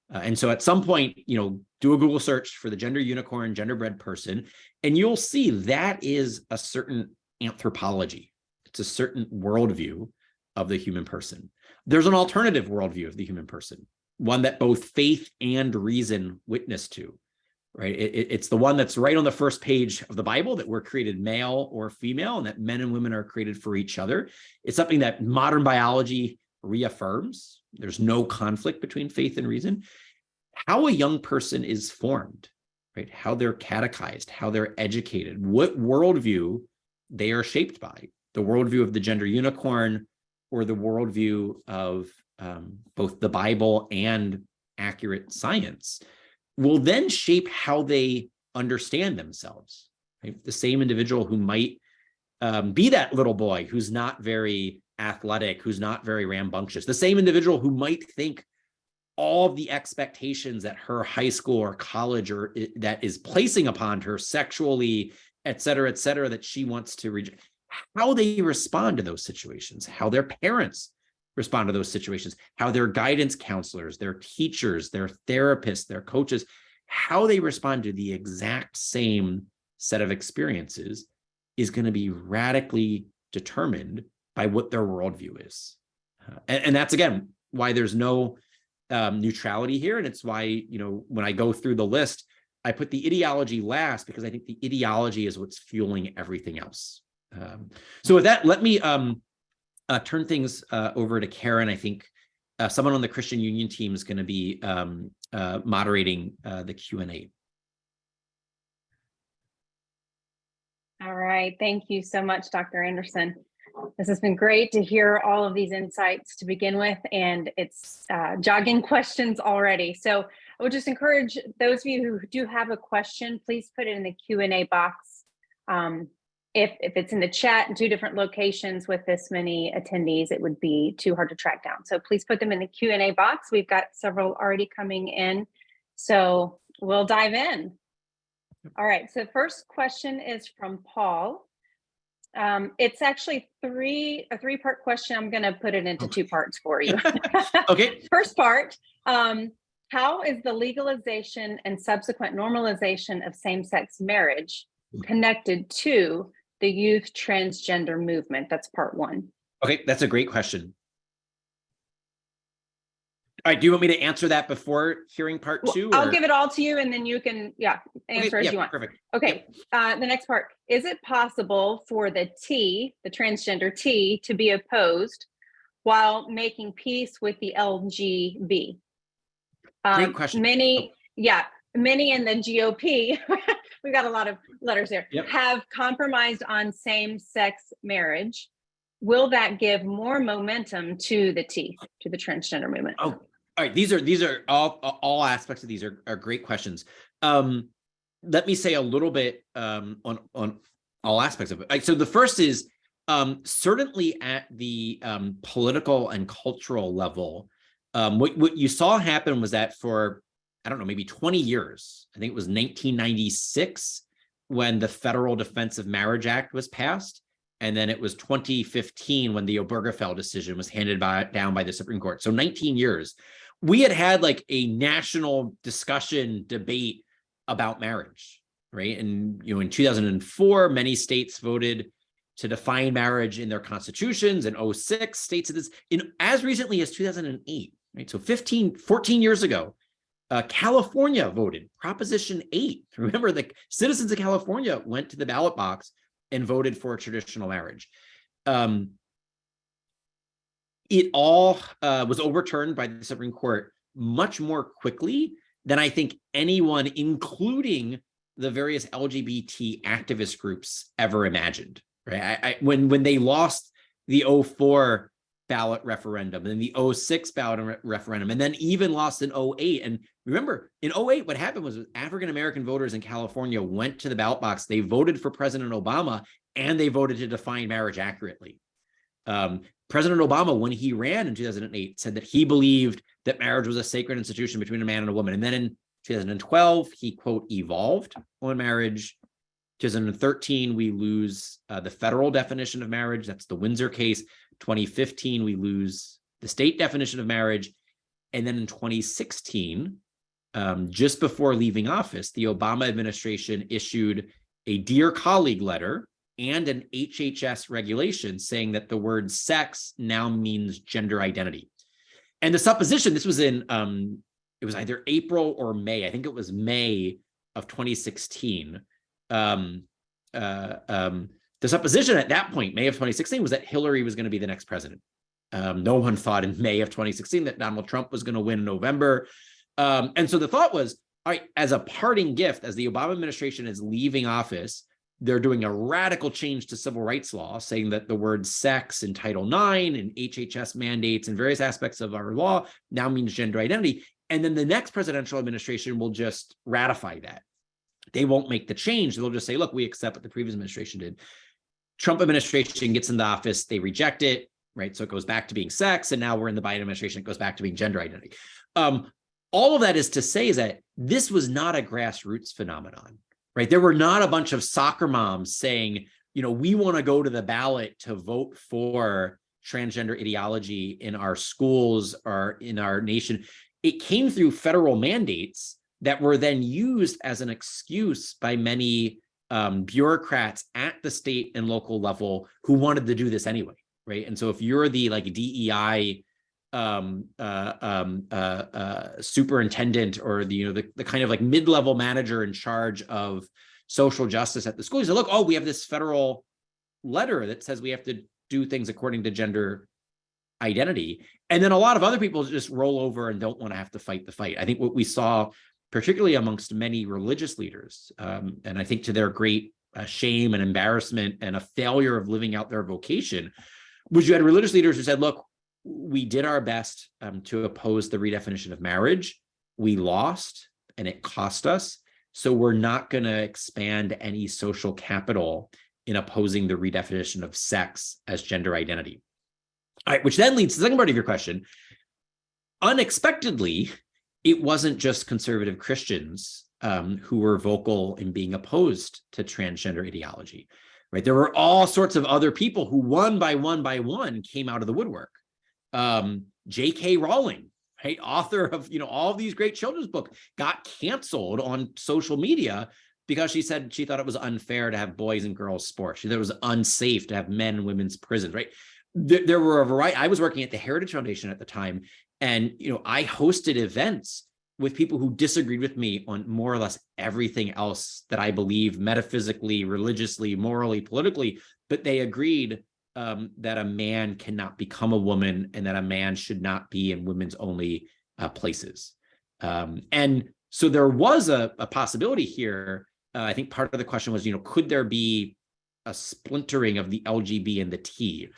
And so at some point, do a Google search for the gender unicorn, genderbred person, and you'll see that is a certain anthropology. It's a certain worldview of the human person. There's an alternative worldview of the human person, one that both faith and reason witness to, right? It's the one that's right on the first page of the Bible, that we're created male or female, and that men and women are created for each other. It's something that modern biology reaffirms. There's no conflict between faith and reason. How a young person is formed, right? How they're catechized, how they're educated, what worldview they are shaped by, the worldview of the gender unicorn or the worldview of both the Bible and accurate science, will then shape how they understand themselves. Right? The same individual who might be that little boy who's not very athletic, who's not very rambunctious, the same individual who might think all of the expectations that her high school or college or that is placing upon her sexually, et cetera, that she wants to reject, how they respond to those situations, how their parents respond to those situations, how their guidance counselors, their teachers, their therapists, their coaches, how they respond to the exact same set of experiences is going to be radically determined by what their worldview is. And that's, again, why there's no neutrality here. And it's why, you know, when I go through the list, I put the ideology last, because I think the ideology is what's fueling everything else. So with that, let me turn things over to Karen. I think someone on the Christian Union team is going to be moderating the Q&A. All right. Thank you so much, Dr. Anderson. This has been great to hear all of these insights to begin with, and it's jogging questions already. So I would just encourage those of you who do have a question, please put it in the Q&A box. If it's in the chat in two different locations with this many attendees, it would be too hard to track down. So please put them in the Q&A box. We've got several already coming in, so we'll dive in. All right, so first question is from Paul. It's actually a three-part question. I'm going to put it into two parts for you. Okay. First part, how is the legalization and subsequent normalization of same-sex marriage connected to the youth transgender movement? That's part one. Okay, that's a great question. All right, do you want me to answer that before hearing part two? I'll give it all to you, and then you can, answer as you want. Perfect. Okay, the next part. Is it possible for the transgender T, to be opposed while making peace with the LGB? Great question. Many in the GOP, we've got a lot of letters there, have compromised on same-sex marriage. Will that give more momentum to the transgender movement? Oh, all right. These are all aspects of these are great questions. Let me say a little bit on all aspects of it. So the first is certainly at the political and cultural level, what you saw happen was that for, I don't know, maybe 20 years, I think it was 1996 when the Federal Defense of Marriage Act was passed. And then it was 2015 when the Obergefell decision was handed down by the Supreme Court. So 19 years. We had like a national discussion, debate about marriage, right? And, you know, in 2004, many states voted to define marriage in their constitutions. In 2006, states did this. As recently as 2008, right? So 14 years ago, California voted Proposition 8. Remember, the citizens of California went to the ballot box and voted for traditional marriage. It all was overturned by the Supreme Court much more quickly than I think anyone, including the various LGBT activist groups, ever imagined. Right? When they lost the 2004 ballot referendum and the 2006 ballot referendum, and then even lost in 2008. And remember, in 2008, what happened was African-American voters in California went to the ballot box. They voted for President Obama, and they voted to define marriage accurately. President Obama, when he ran in 2008, said that he believed that marriage was a sacred institution between a man and a woman. And then in 2012, he, quote, evolved on marriage. 2013, we lose the federal definition of marriage. That's the Windsor case. 2015, we lose the state definition of marriage. And then in 2016, just before leaving office, the Obama administration issued a Dear Colleague letter and an HHS regulation saying that the word sex now means gender identity. And the supposition, this was in, it was either April or May. I think it was May of 2016. The supposition at that point, May of 2016, was that Hillary was going to be the next president. No one thought in May of 2016 that Donald Trump was going to win in November. And so the thought was, all right, as a parting gift, as the Obama administration is leaving office, they're doing a radical change to civil rights law, saying that the word sex in Title IX and HHS mandates and various aspects of our law now means gender identity. And then the next presidential administration will just ratify that. They won't make the change. They'll just say, look, we accept what the previous administration did. Trump administration gets into office, they reject it, right? So it goes back to being sex, and now we're in the Biden administration, it goes back to being gender identity. All of that is to say is that this was not a grassroots phenomenon, right? There were not a bunch of soccer moms saying, we want to go to the ballot to vote for transgender ideology in our schools or in our nation. It came through federal mandates that were then used as an excuse by many bureaucrats at the state and local level who wanted to do this anyway, right? And so if you're the DEI superintendent or the kind of mid-level manager in charge of social justice at the school, you say, look, we have this federal letter that says we have to do things according to gender identity. And then a lot of other people just roll over and don't want to have to fight the fight. I think what we saw, particularly amongst many religious leaders, and I think to their great shame and embarrassment and a failure of living out their vocation, was you had religious leaders who said, look, we did our best to oppose the redefinition of marriage. We lost, and it cost us. So we're not going to expand any social capital in opposing the redefinition of sex as gender identity. All right, which then leads to the second part of your question. Unexpectedly, it wasn't just conservative Christians who were vocal in being opposed to transgender ideology, right? There were all sorts of other people who one by one came out of the woodwork. J.K. Rowling, right, author of all of these great children's books, got canceled on social media because she said she thought it was unfair to have boys and girls sports. She thought it was unsafe to have men and women's prisons, right? There were a variety. I was working at the Heritage Foundation at the time, and I hosted events with people who disagreed with me on more or less everything else that I believe metaphysically, religiously, morally, politically, but they agreed that a man cannot become a woman and that a man should not be in women's only places. And so there was a possibility here. I think part of the question was, could there be a splintering of the LGB and the T?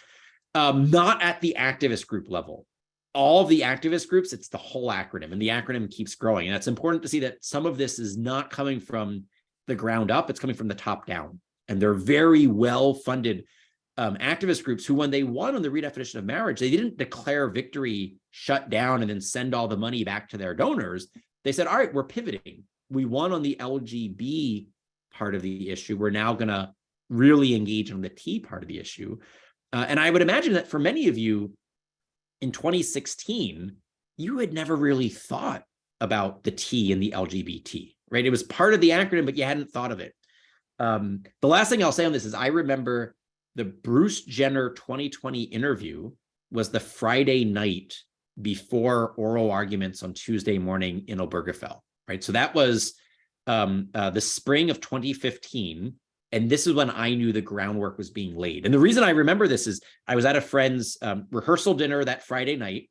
Not at the activist group level. All of the activist groups, it's the whole acronym, and the acronym keeps growing. And it's important to see that some of this is not coming from the ground up, it's coming from the top down. And they're very well-funded activist groups who, when they won on the redefinition of marriage, they didn't declare victory, shut down, and then send all the money back to their donors. They said, all right, we're pivoting. We won on the LGB part of the issue. We're now going to really engage on the T part of the issue. And I would imagine that for many of you in 2016, you had never really thought about the T and the LGBT, right? It was part of the acronym, but you hadn't thought of it. The last thing I'll say on this is I remember the Bruce Jenner 2020 interview was the Friday night before oral arguments on Tuesday morning in Obergefell, right? So that was the spring of 2015. And this is when I knew the groundwork was being laid. And the reason I remember this is I was at a friend's rehearsal dinner that Friday night.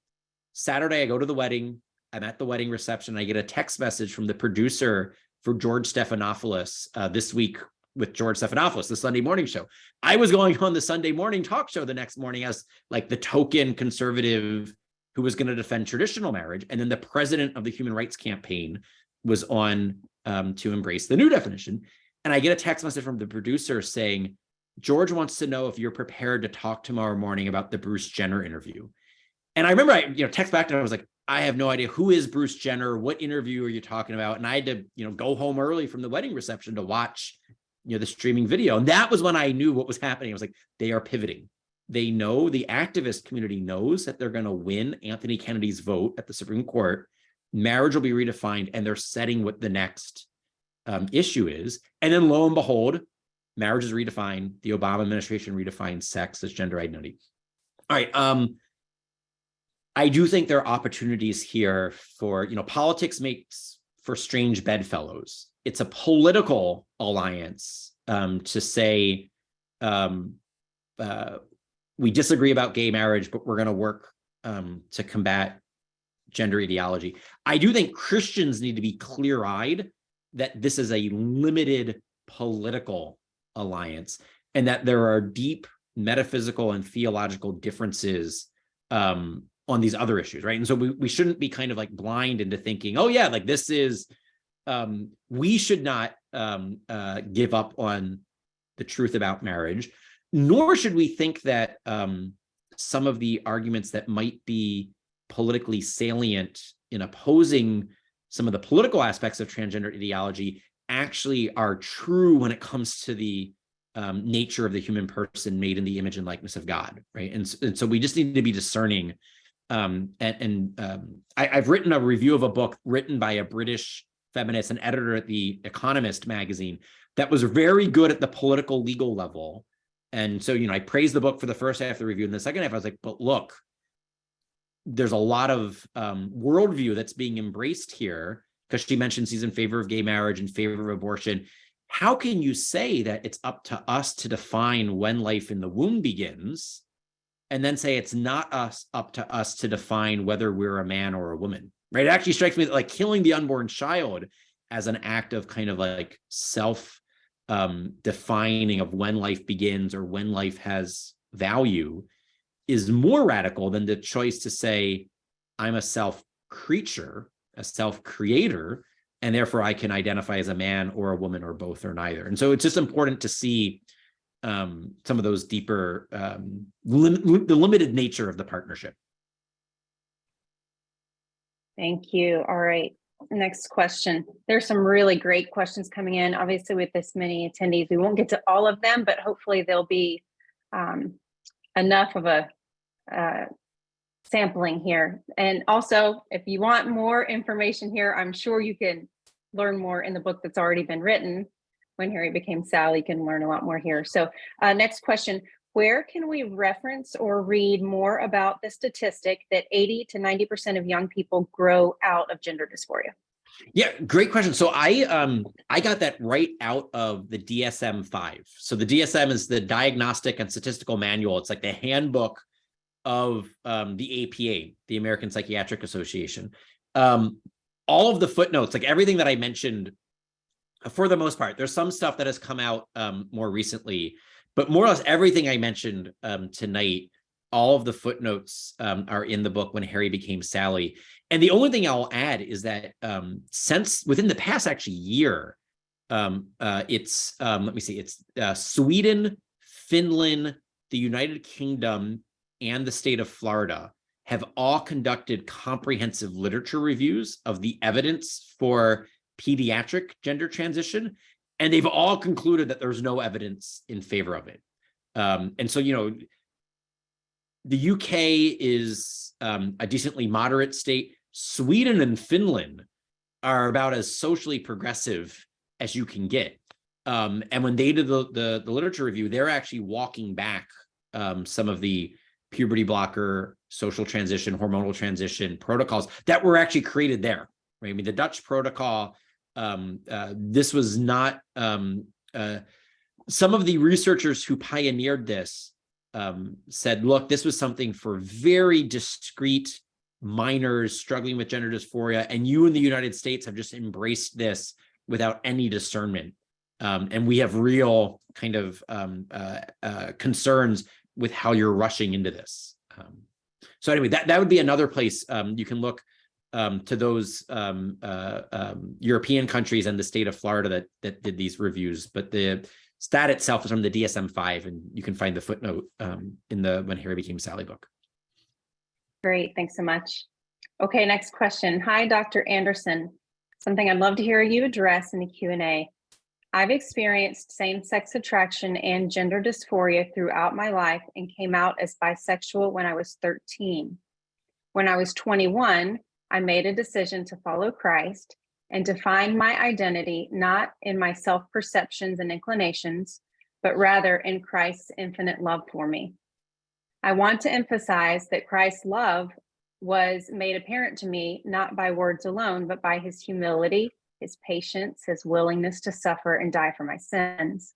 Saturday, I go to the wedding. I'm at the wedding reception. I get a text message from the producer for George Stephanopoulos This Week with George Stephanopoulos, the Sunday morning show. I was going on the Sunday morning talk show the next morning as the token conservative who was going to defend traditional marriage. And then the president of the Human Rights Campaign was on to embrace the new definition. And I get a text message from the producer saying, George wants to know if you're prepared to talk tomorrow morning about the Bruce Jenner interview. And I remember I text back and I was like, I have no idea. Who is Bruce Jenner? What interview are you talking about? And I had to, go home early from the wedding reception to watch, the streaming video. And that was when I knew what was happening. I was like, they are pivoting. They know, the activist community knows that they're going to win Anthony Kennedy's vote at the Supreme Court. Marriage will be redefined, and they're setting what the next issue is. And then lo and behold, marriage is redefined. The Obama administration redefined sex as gender identity. All right. I do think there are opportunities here for, politics makes for strange bedfellows. It's a political alliance to say, we disagree about gay marriage, but we're going to work to combat gender ideology. I do think Christians need to be clear-eyed that this is a limited political alliance and that there are deep metaphysical and theological differences on these other issues, right? And so we shouldn't be kind of like blind into thinking, oh yeah, like this is, we should not give up on the truth about marriage, nor should we think that some of the arguments that might be politically salient in opposing some of the political aspects of transgender ideology actually are true when it comes to the nature of the human person made in the image and likeness of God, right? And so we just need to be discerning. I've written a review of a book written by a British feminist and editor at The Economist magazine that was very good at the political legal level. And so, I praised the book for the first half of the review. And the second half, I was like, but look, there's a lot of worldview that's being embraced here, because she mentions she's in favor of gay marriage, in favor of abortion. How can you say that it's up to us to define when life in the womb begins, and then say it's not up to us to define whether we're a man or a woman, right? It actually strikes me that like killing the unborn child as an act of kind of like self defining of when life begins or when life has value is more radical than the choice to say, I'm a self creature, a self creator, and therefore I can identify as a man or a woman or both or neither. And so it's just important to see some of those deeper, the limited nature of the partnership. Thank you. All right. Next question. There's some really great questions coming in. Obviously, with this many attendees, we won't get to all of them, but hopefully there'll be enough of a sampling here. And also, if you want more information here, I'm sure you can learn more in the book that's already been written. When Harry Became Sally, you can learn a lot more here. So next question. Where can we reference or read more about the statistic that 80 to 90% of young people grow out of gender dysphoria? Yeah, great question. So I got that right out of the DSM-5. So the DSM is the Diagnostic and Statistical Manual. It's like the handbook of the APA, the American Psychiatric Association. All of the footnotes, like everything that I mentioned, for the most part, there's some stuff that has come out more recently, but more or less everything I mentioned tonight, all of the footnotes are in the book When Harry Became Sally. And the only thing I'll add is that since within the past actually year, it's, let me see, it's Sweden, Finland, the United Kingdom, and the state of Florida have all conducted comprehensive literature reviews of the evidence for pediatric gender transition, and they've all concluded that there's no evidence in favor of it. And so, the UK is a decently moderate state. Sweden and Finland are about as socially progressive as you can get. And when they did the literature review, they're actually walking back some of the puberty blocker, social transition, hormonal transition protocols that were actually created there. Right? I mean, the Dutch protocol, this was not, some of the researchers who pioneered this said, look, this was something for very discrete minors struggling with gender dysphoria, and you in the United States have just embraced this without any discernment. And we have real kind of concerns with how you're rushing into this. So anyway, that would be another place you can look to those European countries and the state of Florida that did these reviews. But the stat itself is from the DSM-5, and you can find the footnote in the When Harry Became Sally book. Great, thanks so much. Okay, next question. Hi, Dr. Anderson. Something I'd love to hear you address in the Q&A. I've experienced same-sex attraction and gender dysphoria throughout my life and came out as bisexual when I was 13. When I was 21, I made a decision to follow Christ and to find my identity not in my self-perceptions and inclinations, but rather in Christ's infinite love for me. I want to emphasize that Christ's love was made apparent to me not by words alone, but by his humility, his patience, his willingness to suffer and die for my sins.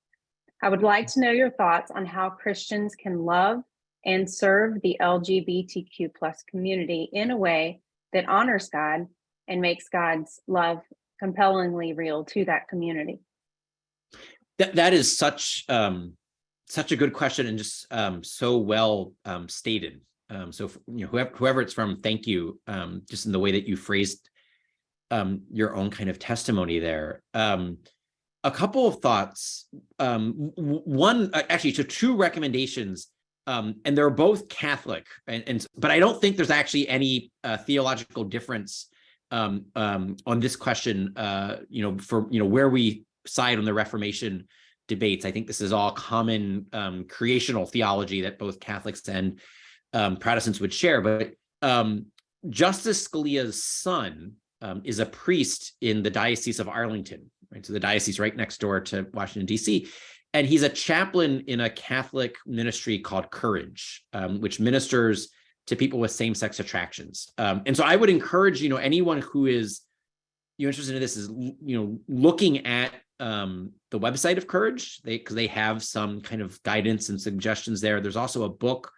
I would like to know your thoughts on how Christians can love and serve the LGBTQ plus community in a way that honors God and makes God's love compellingly real to that community. That is such a good question, and just so well stated. So whoever it's from, thank you, just in the way that you phrased your own kind of testimony there. A couple of thoughts. One, actually, so two recommendations, and they're both Catholic, but I don't think there's actually any theological difference on this question. Where we side on the Reformation debates. I think this is all common creational theology that both Catholics and Protestants would share. But Justice Scalia's son is a priest in the Diocese of Arlington, right? So the diocese right next door to Washington, D.C. And he's a chaplain in a Catholic ministry called Courage, which ministers to people with same-sex attractions. And so I would encourage, anyone who is interested in this is, looking at the website of Courage, because they have some kind of guidance and suggestions there. There's also a book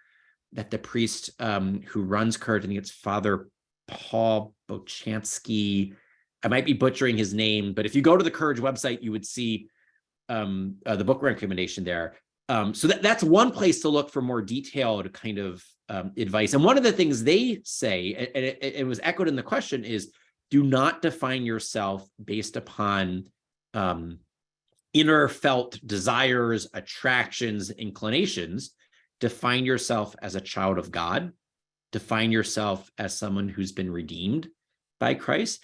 that the priest who runs Courage, I think it's Father Paul Bochansky. I might be butchering his name, but if you go to the Courage website, you would see the book recommendation there. So that's one place to look for more detailed kind of advice. And one of the things they say, and it was echoed in the question, is do not define yourself based upon inner felt desires, attractions, inclinations. Define yourself as a child of God. Define yourself as someone who's been redeemed by Christ,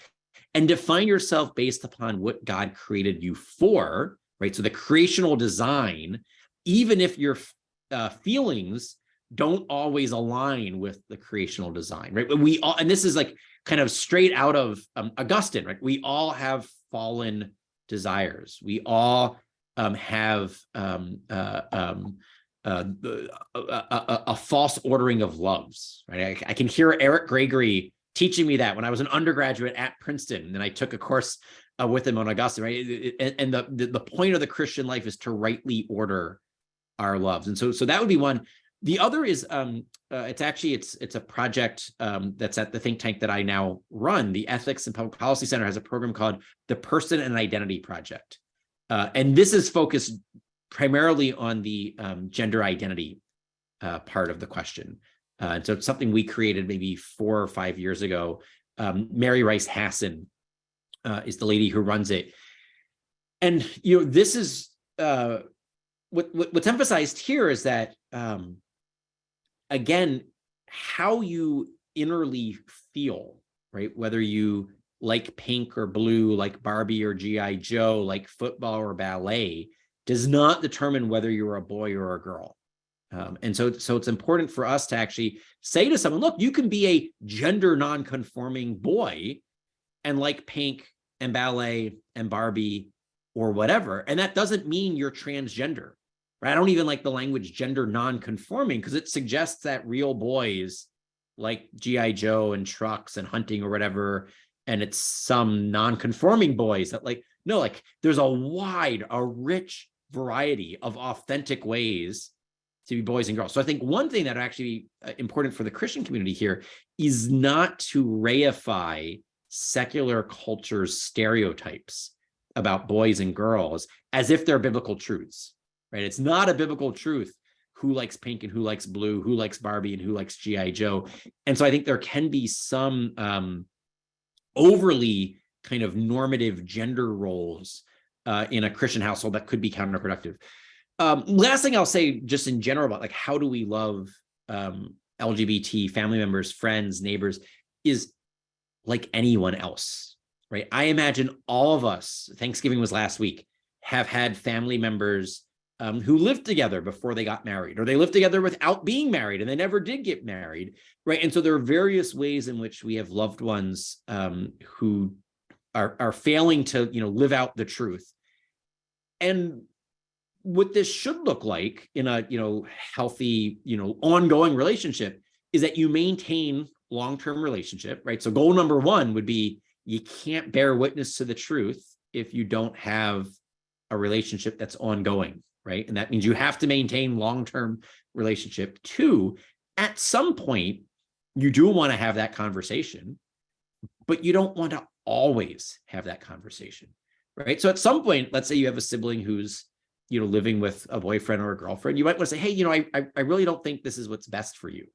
and define yourself based upon what God created you for, right? So the creational design, even if your feelings don't always align with the creational design, right? We all, and this is like kind of straight out of Augustine, right? We all have fallen desires. We all have a false ordering of loves, right? I can hear Eric Gregory teaching me that when I was an undergraduate at Princeton, and I took a course with him on Augustine, right? And the point of the Christian life is to rightly order our loves. And so that would be one. The other is it's a project that's at the think tank that I now run. The Ethics and Public Policy Center has a program called the Person and Identity Project. And this is focused primarily on the gender identity part of the question. And so it's something we created maybe 4 or 5 years ago. Mary Rice Hassan is the lady who runs it. And, this is what's emphasized here is that, again, how you innerly feel, right? Whether you like pink or blue, like Barbie or G.I. Joe, like football or ballet, does not determine whether you're a boy or a girl. And so it's important for us to actually say to someone, look, you can be a gender non-conforming boy and like pink and ballet and Barbie or whatever. And that doesn't mean you're transgender, right? I don't even like the language gender non-conforming, because it suggests that real boys like G.I. Joe and trucks and hunting or whatever, and it's some non-conforming boys that there's a rich variety of authentic ways to be boys and girls. So I think one thing that actually important for the Christian community here is not to reify secular culture's stereotypes about boys and girls as if they're biblical truths, right? It's not a biblical truth who likes pink and who likes blue, who likes Barbie and who likes G.I. Joe. And so I think there can be some overly kind of normative gender roles in a Christian household that could be counterproductive. Last thing I'll say just in general about like how do we love LGBT family members, friends, neighbors is like anyone else, right? I imagine all of us, Thanksgiving was last week, have had family members who lived together before they got married, or they lived together without being married and they never did get married, right? And so there are various ways in which we have loved ones who are failing to, live out the truth. And what this should look like in a, healthy, ongoing relationship is that you maintain long-term relationship, right? So goal number one would be you can't bear witness to the truth if you don't have a relationship that's ongoing, right? And that means you have to maintain long-term relationship. Two, at some point, you do want to have that conversation, but you don't want to always have that conversation, right? So at some point, let's say you have a sibling who's, living with a boyfriend or a girlfriend, you might want to say, hey, I really don't think this is what's best for you.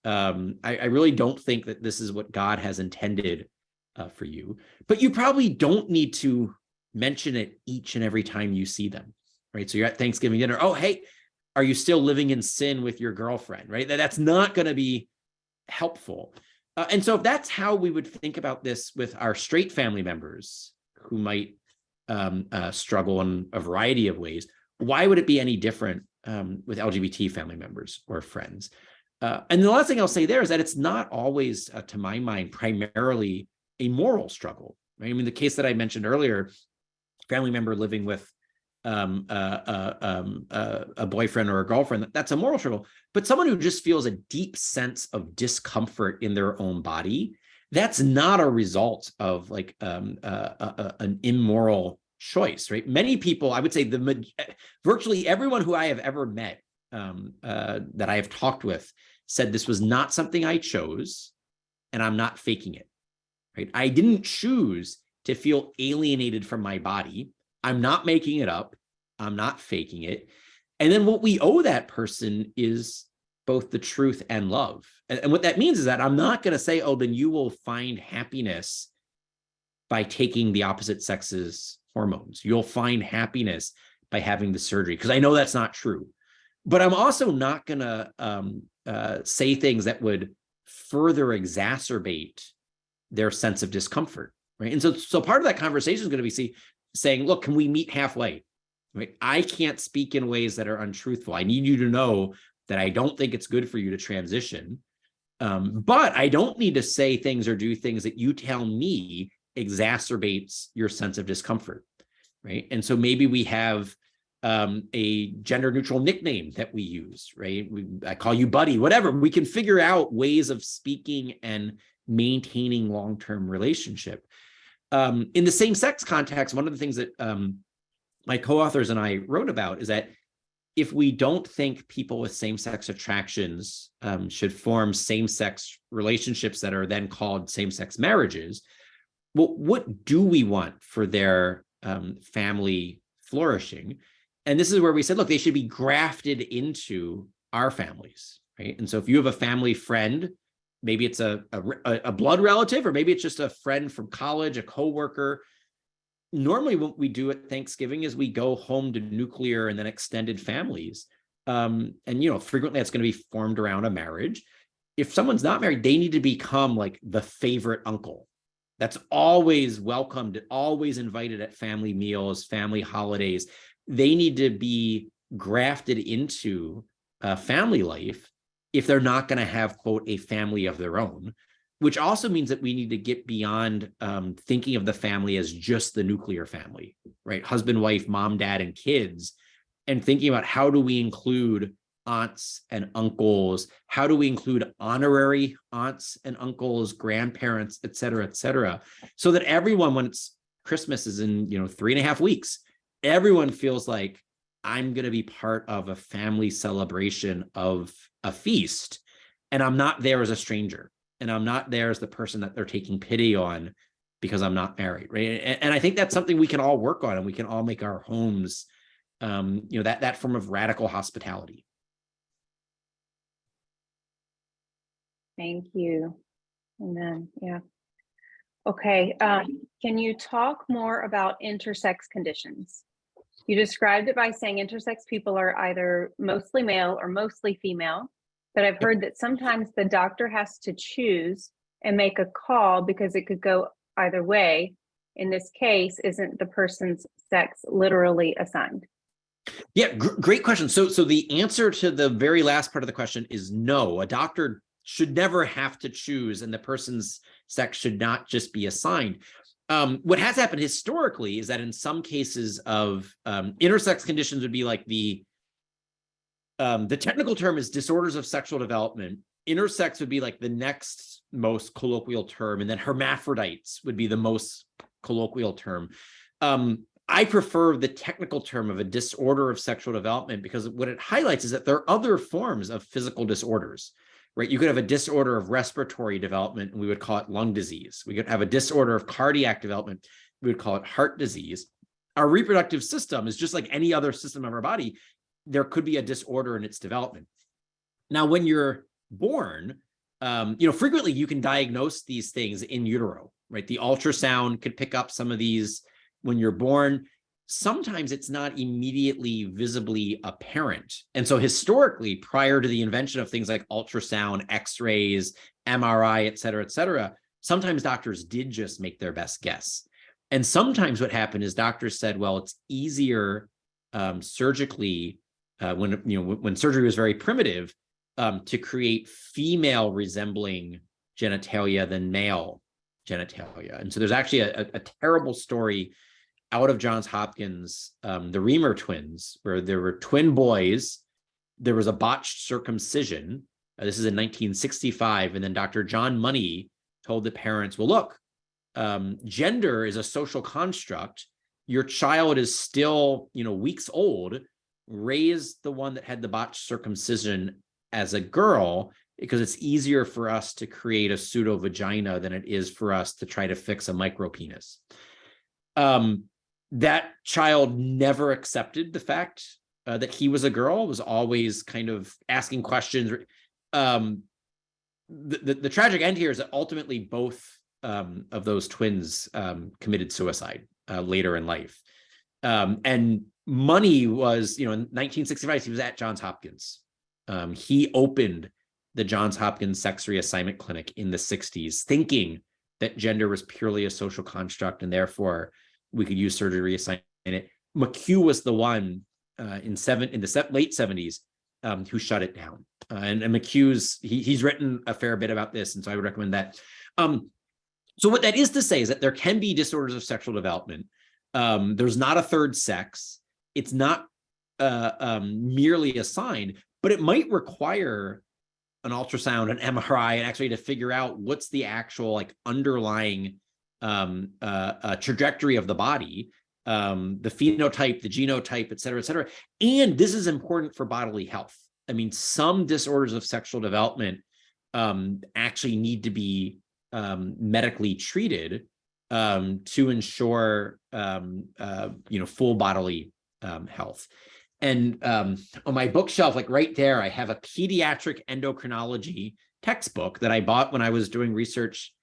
I really don't think that this is what God has intended for you, but you probably don't need to mention it each and every time you see them, right? So you're at Thanksgiving dinner. Oh, hey, are you still living in sin with your girlfriend, right? That's not going to be helpful. And so if that's how we would think about this with our straight family members who might struggle in a variety of ways, why would it be any different with LGBT family members or friends? And the last thing I'll say there is that it's not always, to my mind, primarily a moral struggle, right? I mean, the case that I mentioned earlier, family member living with a boyfriend or a girlfriend, that's a moral struggle. But someone who just feels a deep sense of discomfort in their own body, that's not a result of like an immoral choice, right? Many people, I would say virtually everyone who I have ever met that I have talked with said this was not something I chose and I'm not faking it, right? I didn't choose to feel alienated from my body. I'm not making it up. I'm not faking it. And then what we owe that person is both the truth and love. And what that means is that I'm not going to say, oh, then you will find happiness by taking the opposite sex's hormones. You'll find happiness by having the surgery, because I know that's not true. But I'm also not going to say things that would further exacerbate their sense of discomfort, right? And so part of that conversation is going to be saying, look, can we meet halfway? Right? I can't speak in ways that are untruthful. I need you to know that I don't think it's good for you to transition. But I don't need to say things or do things that you tell me exacerbates your sense of discomfort, right? And so maybe we have a gender neutral nickname that we use, right? I call you buddy, whatever. We can figure out ways of speaking and maintaining long-term relationship. In the same sex context, one of the things that my co-authors and I wrote about is that if we don't think people with same-sex attractions should form same-sex relationships that are then called same-sex marriages, well, what do we want for their family flourishing? And this is where we said, look, they should be grafted into our families, right? And so if you have a family friend, maybe it's a blood relative, or maybe it's just a friend from college, a coworker. Normally what we do at Thanksgiving is we go home to nuclear and then extended families. And, frequently that's going to be formed around a marriage. If someone's not married, they need to become like the favorite uncle that's always welcomed, always invited at family meals, family holidays. They need to be grafted into family life if they're not going to have, quote, a family of their own, which also means that we need to get beyond thinking of the family as just the nuclear family, right? Husband, wife, mom, dad, and kids, and thinking about how do we include aunts and uncles? How do we include honorary aunts and uncles, grandparents, et cetera, so that everyone, when it's Christmas is in 3.5 weeks, everyone feels like I'm going to be part of a family celebration of a feast, and I'm not there as a stranger, and I'm not there as the person that they're taking pity on because I'm not married, right? And I think that's something we can all work on, and we can all make our homes, that form of radical hospitality. Thank you. Amen. Yeah. Okay. Can you talk more about intersex conditions? You described it by saying intersex people are either mostly male or mostly female, but I've heard that sometimes the doctor has to choose and make a call because it could go either way. In this case, isn't the person's sex literally assigned? Yeah, great question. So the answer to the very last part of the question is no. A doctor should never have to choose, and the person's sex should not just be assigned. What has happened historically is that in some cases of intersex conditions would be like the technical term is disorders of sexual development. intersex would be like the next most colloquial term, and then hermaphrodites would be the most colloquial term. I prefer the technical term of a disorder of sexual development because what it highlights is that there are other forms of physical disorders, right? You could have a disorder of respiratory development, and we would call it lung disease. We could have a disorder of cardiac development. We would call it heart disease. Our reproductive system is just like any other system of our body. There could be a disorder in its development. Now, when you're born, frequently you can diagnose these things in utero, right? The ultrasound could pick up some of these when you're born. Sometimes it's not immediately visibly apparent. And so historically, prior to the invention of things like ultrasound, x-rays, MRI, et cetera, sometimes doctors did just make their best guess. And sometimes what happened is doctors said, well, it's easier surgically when surgery was very primitive to create female resembling genitalia than male genitalia. And so there's actually a terrible story out of Johns Hopkins, the Reamer twins, where there were twin boys. There was a botched circumcision. This is in 1965. And then Dr. John Money told the parents, well, look, gender is a social construct. Your child is still, weeks old. Raise the one that had the botched circumcision as a girl, because it's easier for us to create a pseudo vagina than it is for us to try to fix a micro penis. That child never accepted the fact that he was a girl, was always kind of asking questions. The tragic end here is that ultimately both of those twins committed suicide later in life. And Money was, in 1965, he was at Johns Hopkins. He opened the Johns Hopkins Sex Reassignment Clinic in the 60s, thinking that gender was purely a social construct and therefore we could use surgery to reassign it. McHugh was the one in the late 70s who shut it down. And McHugh's, he's written a fair bit about this, and so I would recommend that. So what that is to say is that there can be disorders of sexual development. There's not a third sex. It's not merely assigned, but it might require an ultrasound, an MRI, and actually to figure out what's the actual underlying trajectory of the body, the phenotype, the genotype, et cetera, And this is important for bodily health. I mean, some disorders of sexual development actually need to be medically treated to ensure full bodily health. And on my bookshelf, right there, I have a pediatric endocrinology textbook that I bought when I was doing research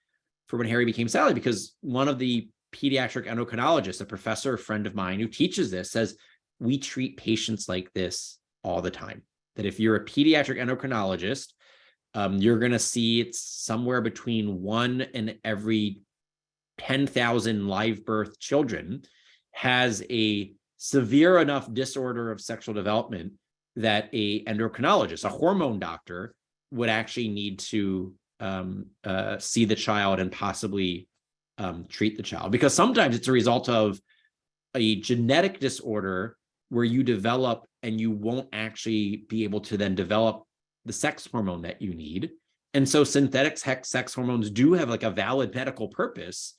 for When Harry Became Sally, because one of the pediatric endocrinologists, a professor, a friend of mine who teaches this, says we treat patients like this all the time. That if you're a pediatric endocrinologist, you're going to see it's somewhere between 1 in every 10,000 live birth children has a severe enough disorder of sexual development that a endocrinologist, a hormone doctor, would actually need to see the child and possibly treat the child. Because sometimes it's a result of a genetic disorder where you develop and you won't actually be able to then develop the sex hormone that you need. And so synthetic sex hormones do have a valid medical purpose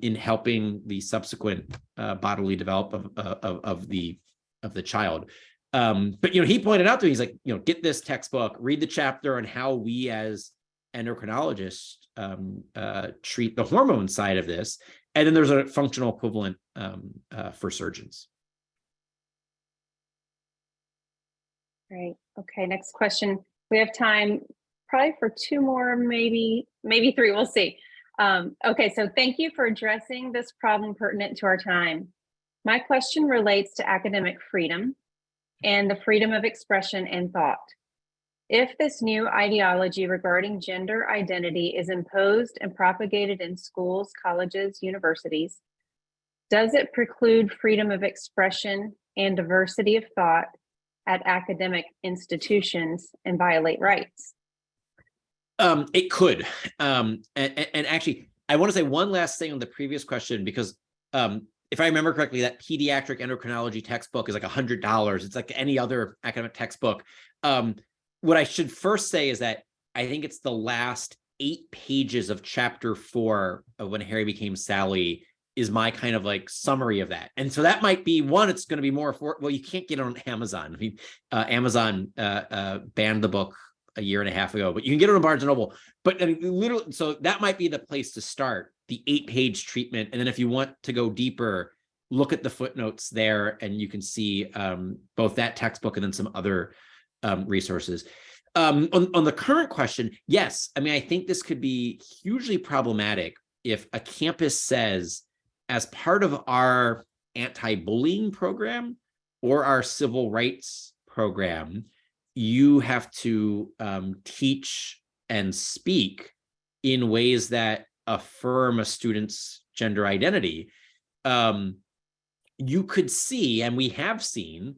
in helping the subsequent bodily development of the child. But he pointed out to me, he's like, get this textbook, read the chapter on how we as endocrinologists treat the hormone side of this, and then there's a functional equivalent for surgeons. Great. Okay, next question. We have time probably for 2 more, maybe 3, we'll see. Okay, so thank you for addressing this problem pertinent to our time. My question relates to academic freedom and the freedom of expression and thought. If this new ideology regarding gender identity is imposed and propagated in schools, colleges, universities, does it preclude freedom of expression and diversity of thought at academic institutions and violate rights? It could. And actually, I want to say one last thing on the previous question, because if I remember correctly, that pediatric endocrinology textbook is $100. It's like any other academic textbook. What I should first say is that I think it's the last 8 pages of chapter 4 of When Harry Became Sally is my kind of like summary of that. And so that might be one, it's going to be more for, well, you can't get it on Amazon. I mean, Amazon banned the book a year and a half ago, but you can get it on Barnes and Noble. But I mean, literally, so that might be the place to start, the 8-page treatment. And then if you want to go deeper, look at the footnotes there, and you can see both that textbook and then some other resources. On the current question, yes, I mean, I think this could be hugely problematic if a campus says, as part of our anti-bullying program or our civil rights program, you have to teach and speak in ways that affirm a student's gender identity. You could see, and we have seen,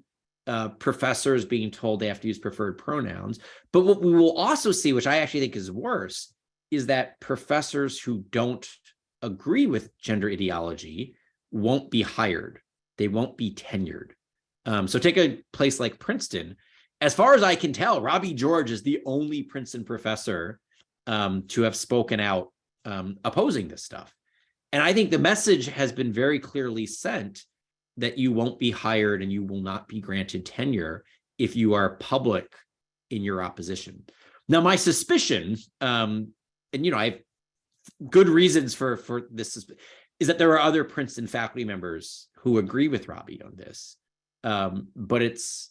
professors being told they have to use preferred pronouns. But what we will also see, which I actually think is worse, is that professors who don't agree with gender ideology won't be hired. They won't be tenured. So take a place like Princeton. As far as I can tell, Robbie George is the only Princeton professor to have spoken out opposing this stuff. And I think the message has been very clearly sent that you won't be hired and you will not be granted tenure if you are public in your opposition. Now, my suspicion, and I have good reasons for this, is that there are other Princeton faculty members who agree with Robbie on this. But it's,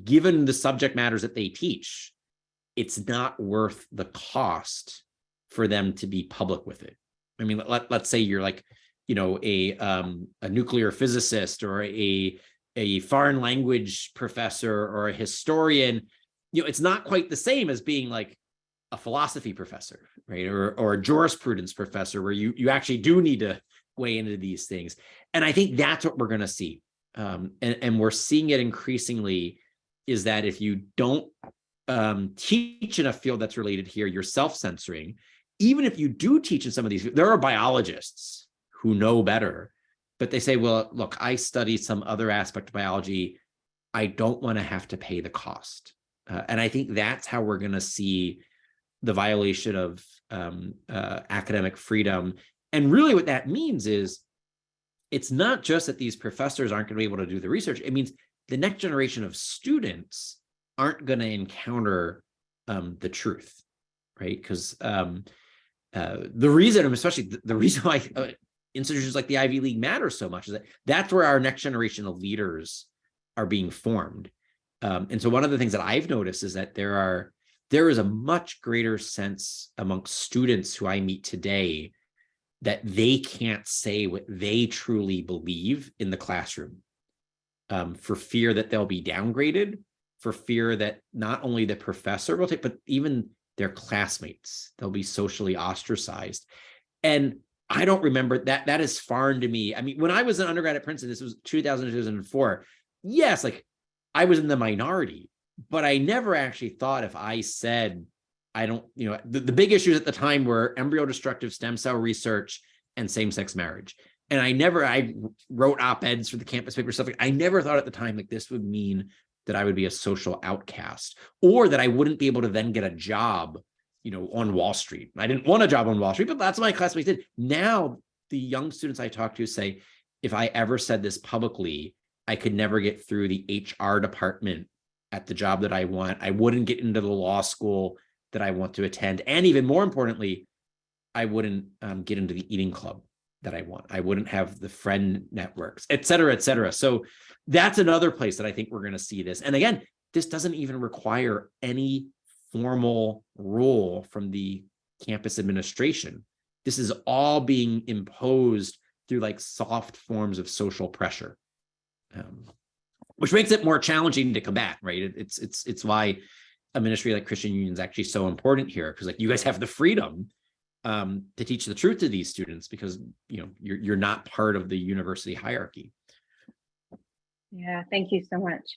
given the subject matters that they teach, it's not worth the cost for them to be public with it. I mean, let's say you're like, a nuclear physicist or a foreign language professor or a historian. It's not quite the same as being like a philosophy professor, right? Or a jurisprudence professor, where you actually do need to weigh into these things. And I think that's what we're going to see. And we're seeing it increasingly, is that if you don't teach in a field that's related here, you're self-censoring. Even if you do teach in some of these, there are biologists who know better, but they say, well, look, I study some other aspect of biology. I don't want to have to pay the cost. And I think that's how we're going to see the violation of academic freedom. And really what that means is, it's not just that these professors aren't going to be able to do the research. It means the next generation of students aren't going to encounter the truth, right? Because the reason, especially the reason why institutions like the Ivy League matter so much, is that that's where our next generation of leaders are being formed. And so one of the things that I've noticed is that there is a much greater sense amongst students who I meet today that they can't say what they truly believe in the classroom, for fear that they'll be downgraded, for fear that not only the professor will take, but even their classmates, they'll be socially ostracized. And I don't remember that. That is foreign to me. I mean, when I was an undergrad at Princeton, this was 2000, 2004. Yes, like I was in the minority, but I never actually thought, if I said, I don't, the big issues at the time were embryo destructive stem cell research and same-sex marriage. And I wrote op-eds for the campus paper stuff. I never thought at the time like this would mean that I would be a social outcast, or that I wouldn't be able to then get a job, on Wall Street. I didn't want a job on Wall Street, but that's what my classmates did. Now, the young students I talk to say, if I ever said this publicly, I could never get through the HR department at the job that I want. I wouldn't get into the law school that I want to attend. And even more importantly, I wouldn't get into the eating club that I want. I wouldn't have the friend networks, et cetera, et cetera. So that's another place that I think we're going to see this. And again, this doesn't even require any formal rule from the campus administration. This is all being imposed through like soft forms of social pressure, which makes it more challenging to combat, right? It's why a ministry like Christian Union is actually so important here, because like you guys have the freedom to teach the truth to these students, because you're not part of the university hierarchy. Yeah, thank you so much.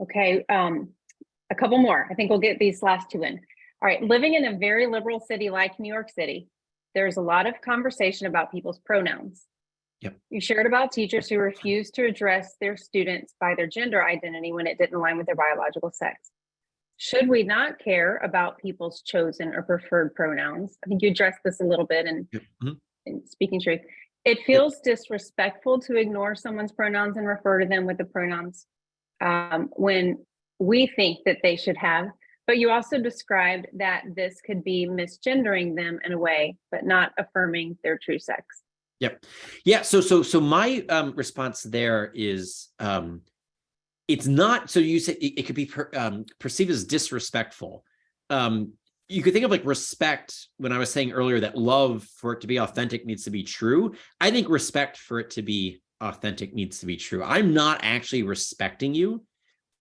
Okay, a couple more. I think we'll get these last two in. All right, living in a very liberal city like New York City, there's a lot of conversation about people's pronouns. Yep. You shared about teachers who refused to address their students by their gender identity when it didn't align with their biological sex. should we not care about people's chosen or preferred pronouns? I think you addressed this a little bit in speaking truth. It feels disrespectful to ignore someone's pronouns and refer to them with the pronouns when we think that they should have. But you also described that this could be misgendering them in a way, but not affirming their true sex. Yep. Yeah. So my response there is it's not. So you say it could be perceived as disrespectful. You could think of like respect when I was saying earlier that love for it to be authentic needs to be true. I think respect for it to be authentic needs to be true. I'm not actually respecting you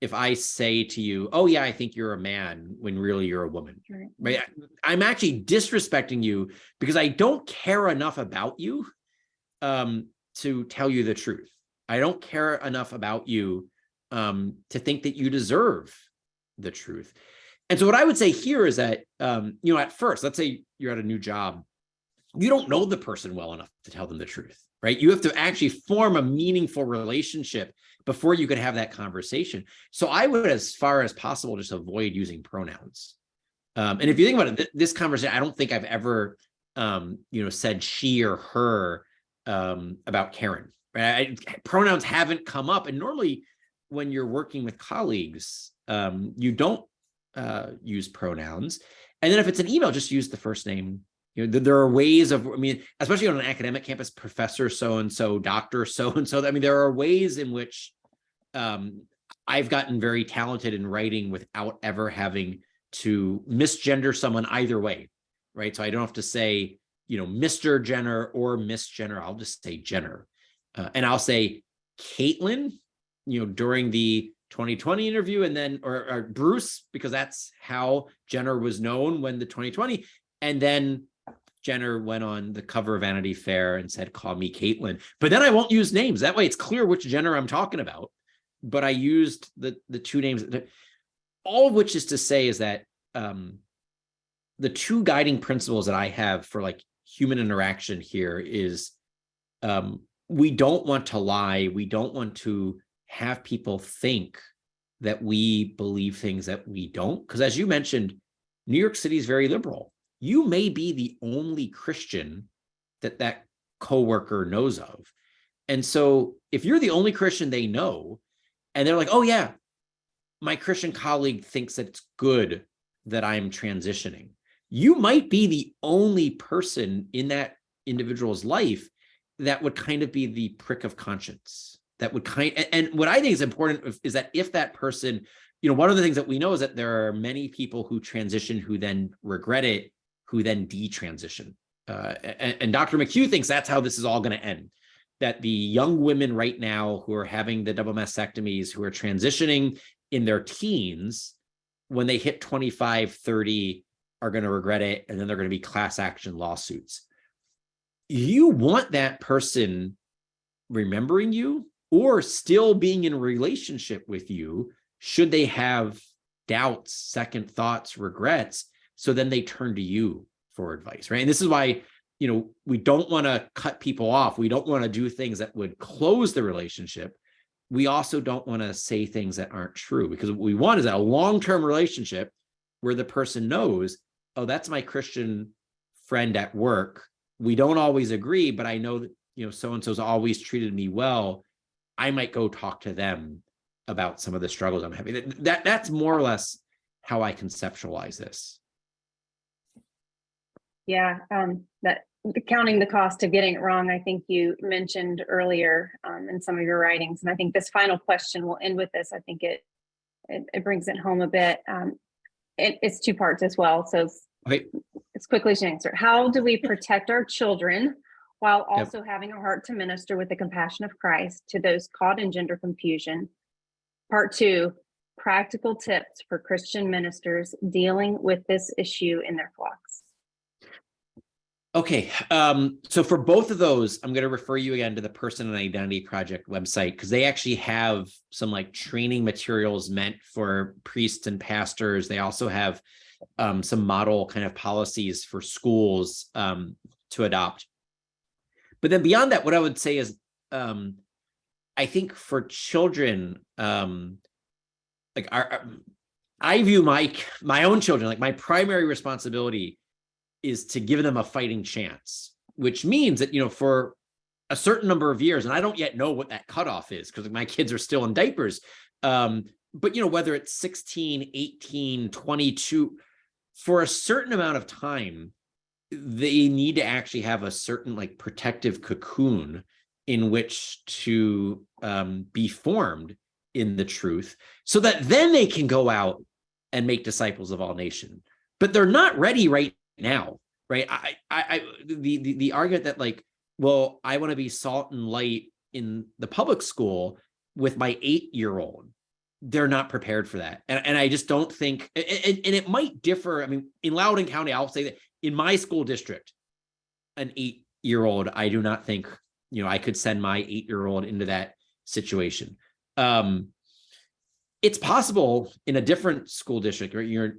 if I say to you, oh yeah, I think you're a man when really you're a woman, right? I'm actually disrespecting you because I don't care enough about you to tell you the truth. I don't care enough about you to think that you deserve the truth. And so what I would say here is that, at first, let's say you're at a new job, you don't know the person well enough to tell them the truth, right? You have to actually form a meaningful relationship before you could have that conversation. So I would, as far as possible, just avoid using pronouns. And if you think about it, this conversation, I don't think I've ever, said she or her about Karen. Right? Pronouns haven't come up, and normally when you're working with colleagues, you don't use pronouns. And then if it's an email, just use the first name. There are ways of, especially on an academic campus, professor so-and-so, doctor so-and-so. There are ways in which I've gotten very talented in writing without ever having to misgender someone either way, right? So I don't have to say, Mr. Jenner or Miss Jenner. I'll just say Jenner. And I'll say Caitlin, during the 2020 interview, and then, or Bruce, because that's how Jenner was known when the 2020, and then Jenner went on the cover of Vanity Fair and said, call me Caitlin. But then I won't use names. That way it's clear which Jenner I'm talking about. But I used the two names, all of which is to say is that the two guiding principles that I have for like human interaction here is we don't want to lie. We don't want to have people think that we believe things that we don't. Because as you mentioned, New York City is very liberal. You may be the only Christian that coworker knows of. And so if you're the only Christian they know, and they're like, oh yeah, my Christian colleague thinks that it's good that I'm transitioning, you might be the only person in that individual's life that would kind of be the prick of conscience. That would and what I think is important is that if that person, one of the things that we know is that there are many people who transition who then regret it, who then detransition. And Dr. McHugh thinks that's how this is all going to end. That the young women right now who are having the double mastectomies, who are transitioning in their teens, when they hit 25, 30, are going to regret it. And then they're going to be class action lawsuits. You want that person remembering you or still being in a relationship with you should they have doubts, second thoughts, regrets. So then they turn to you for advice, right? And this is why, we don't want to cut people off. We don't want to do things that would close the relationship. We also don't want to say things that aren't true, because what we want is a long-term relationship where the person knows, oh, that's my Christian friend at work. We don't always agree, but I know that, so-and-so's always treated me well. I might go talk to them about some of the struggles I'm having. That's more or less how I conceptualize this. Yeah, that counting the cost of getting it wrong, I think you mentioned earlier in some of your writings. And I think this final question, we'll end with this. I think it brings it home a bit. It's two parts as well. So as quickly as you answer. How do we protect our children while also having a heart to minister with the compassion of Christ to those caught in gender confusion? Part two, practical tips for Christian ministers dealing with this issue in their flocks. Okay, so for both of those, I'm going to refer you again to the Person and Identity Project website, because they actually have some like training materials meant for priests and pastors. They also have some model kind of policies for schools to adopt. But then beyond that, what I would say is, I think for children, like I view my own children, like my primary responsibility is to give them a fighting chance, which means that, for a certain number of years, and I don't yet know what that cutoff is because my kids are still in diapers. But whether it's 16, 18, 22, for a certain amount of time, they need to actually have a certain like protective cocoon in which to be formed in the truth, so that then they can go out and make disciples of all nations. But they're not ready right now, right? The argument that like, well, I want to be salt and light in the public school with my 8-year-old. They're not prepared for that. And I just don't think, and it might differ. I mean, in Loudoun County, I'll say that in my school district, an 8-year-old, I do not think, I could send my 8-year-old into that situation. It's possible in a different school district, right?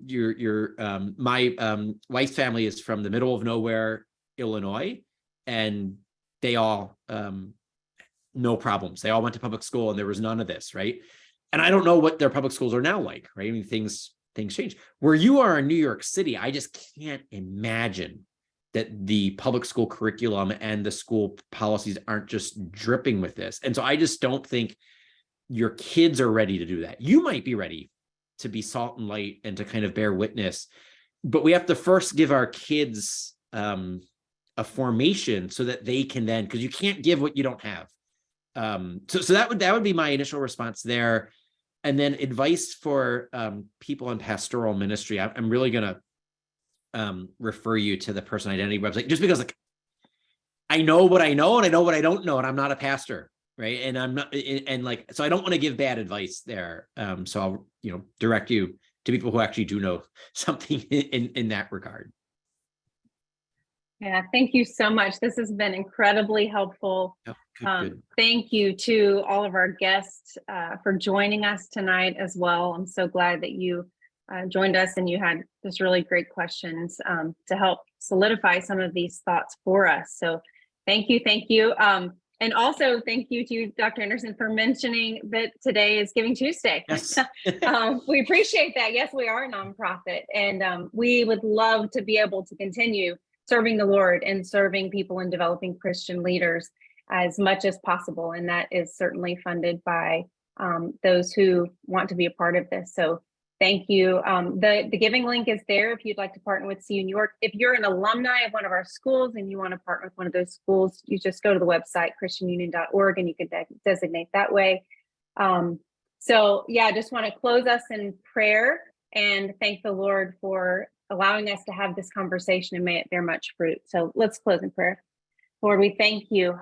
My wife's family is from the middle of nowhere, Illinois, and they all, no problems. They all went to public school and there was none of this, right? And I don't know what their public schools are now like, right? I mean, things change. Where you are in New York City, I just can't imagine that the public school curriculum and the school policies aren't just dripping with this. And so I just don't think your kids are ready to do that. You might be ready to be salt and light and to kind of bear witness, but we have to first give our kids a formation so that they can then, because you can't give what you don't have. So that would be my initial response there. And then advice for people in pastoral ministry. I'm really going to refer you to the Person Identity website, just because like I know what I know and I know what I don't know, and I'm not a pastor, right? And I'm not, and like, so I don't want to give bad advice there. So I'll direct you to people who actually do know something in that regard. Yeah, thank you so much. This has been incredibly helpful. Oh, good. Thank you to all of our guests for joining us tonight as well. I'm so glad that you joined us and you had just really great questions to help solidify some of these thoughts for us. So thank you. And also thank you to Dr. Anderson for mentioning that today is Giving Tuesday. Yes. We appreciate that. Yes, we are a nonprofit, and we would love to be able to continue serving the Lord and serving people and developing Christian leaders as much as possible. And that is certainly funded by those who want to be a part of this. So thank you. The giving link is there if you'd like to partner with CU New York. If you're an alumni of one of our schools and you want to partner with one of those schools, you just go to the website, christianunion.org, and you can designate that way. So yeah, I just want to close us in prayer and thank the Lord for allowing us to have this conversation, and may it bear much fruit. So let's close in prayer. Lord, we thank you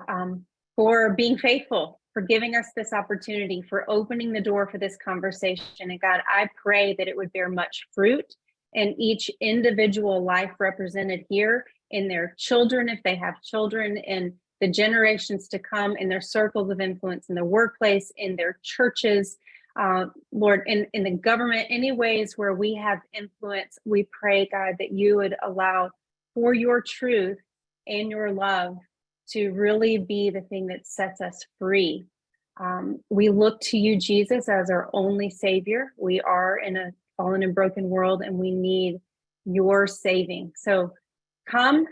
for being faithful, for giving us this opportunity, for opening the door for this conversation. And God, I pray that it would bear much fruit in each individual life represented here, in their children, if they have children, in the generations to come, in their circles of influence, in their workplace, in their churches, Lord, in the government, any ways where we have influence. We pray, God, that you would allow for your truth and your love to really be the thing that sets us free. We look to you, Jesus, as our only Savior. We are in a fallen and broken world, and we need your saving. So come,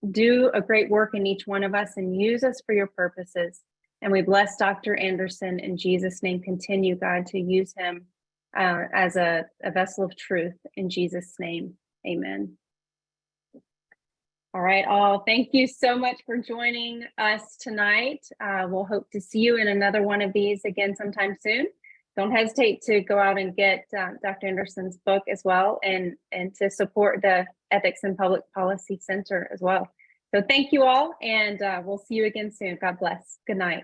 do a great work in each one of us and use us for your purposes. And we bless Dr. Anderson in Jesus' name. Continue, God, to use him as a vessel of truth in Jesus' name. Amen. All right, all. Thank you so much for joining us tonight. We'll hope to see you in another one of these again sometime soon. Don't hesitate to go out and get Dr. Anderson's book as well, and to support the Ethics and Public Policy Center as well. So thank you all, and we'll see you again soon. God bless. Good night.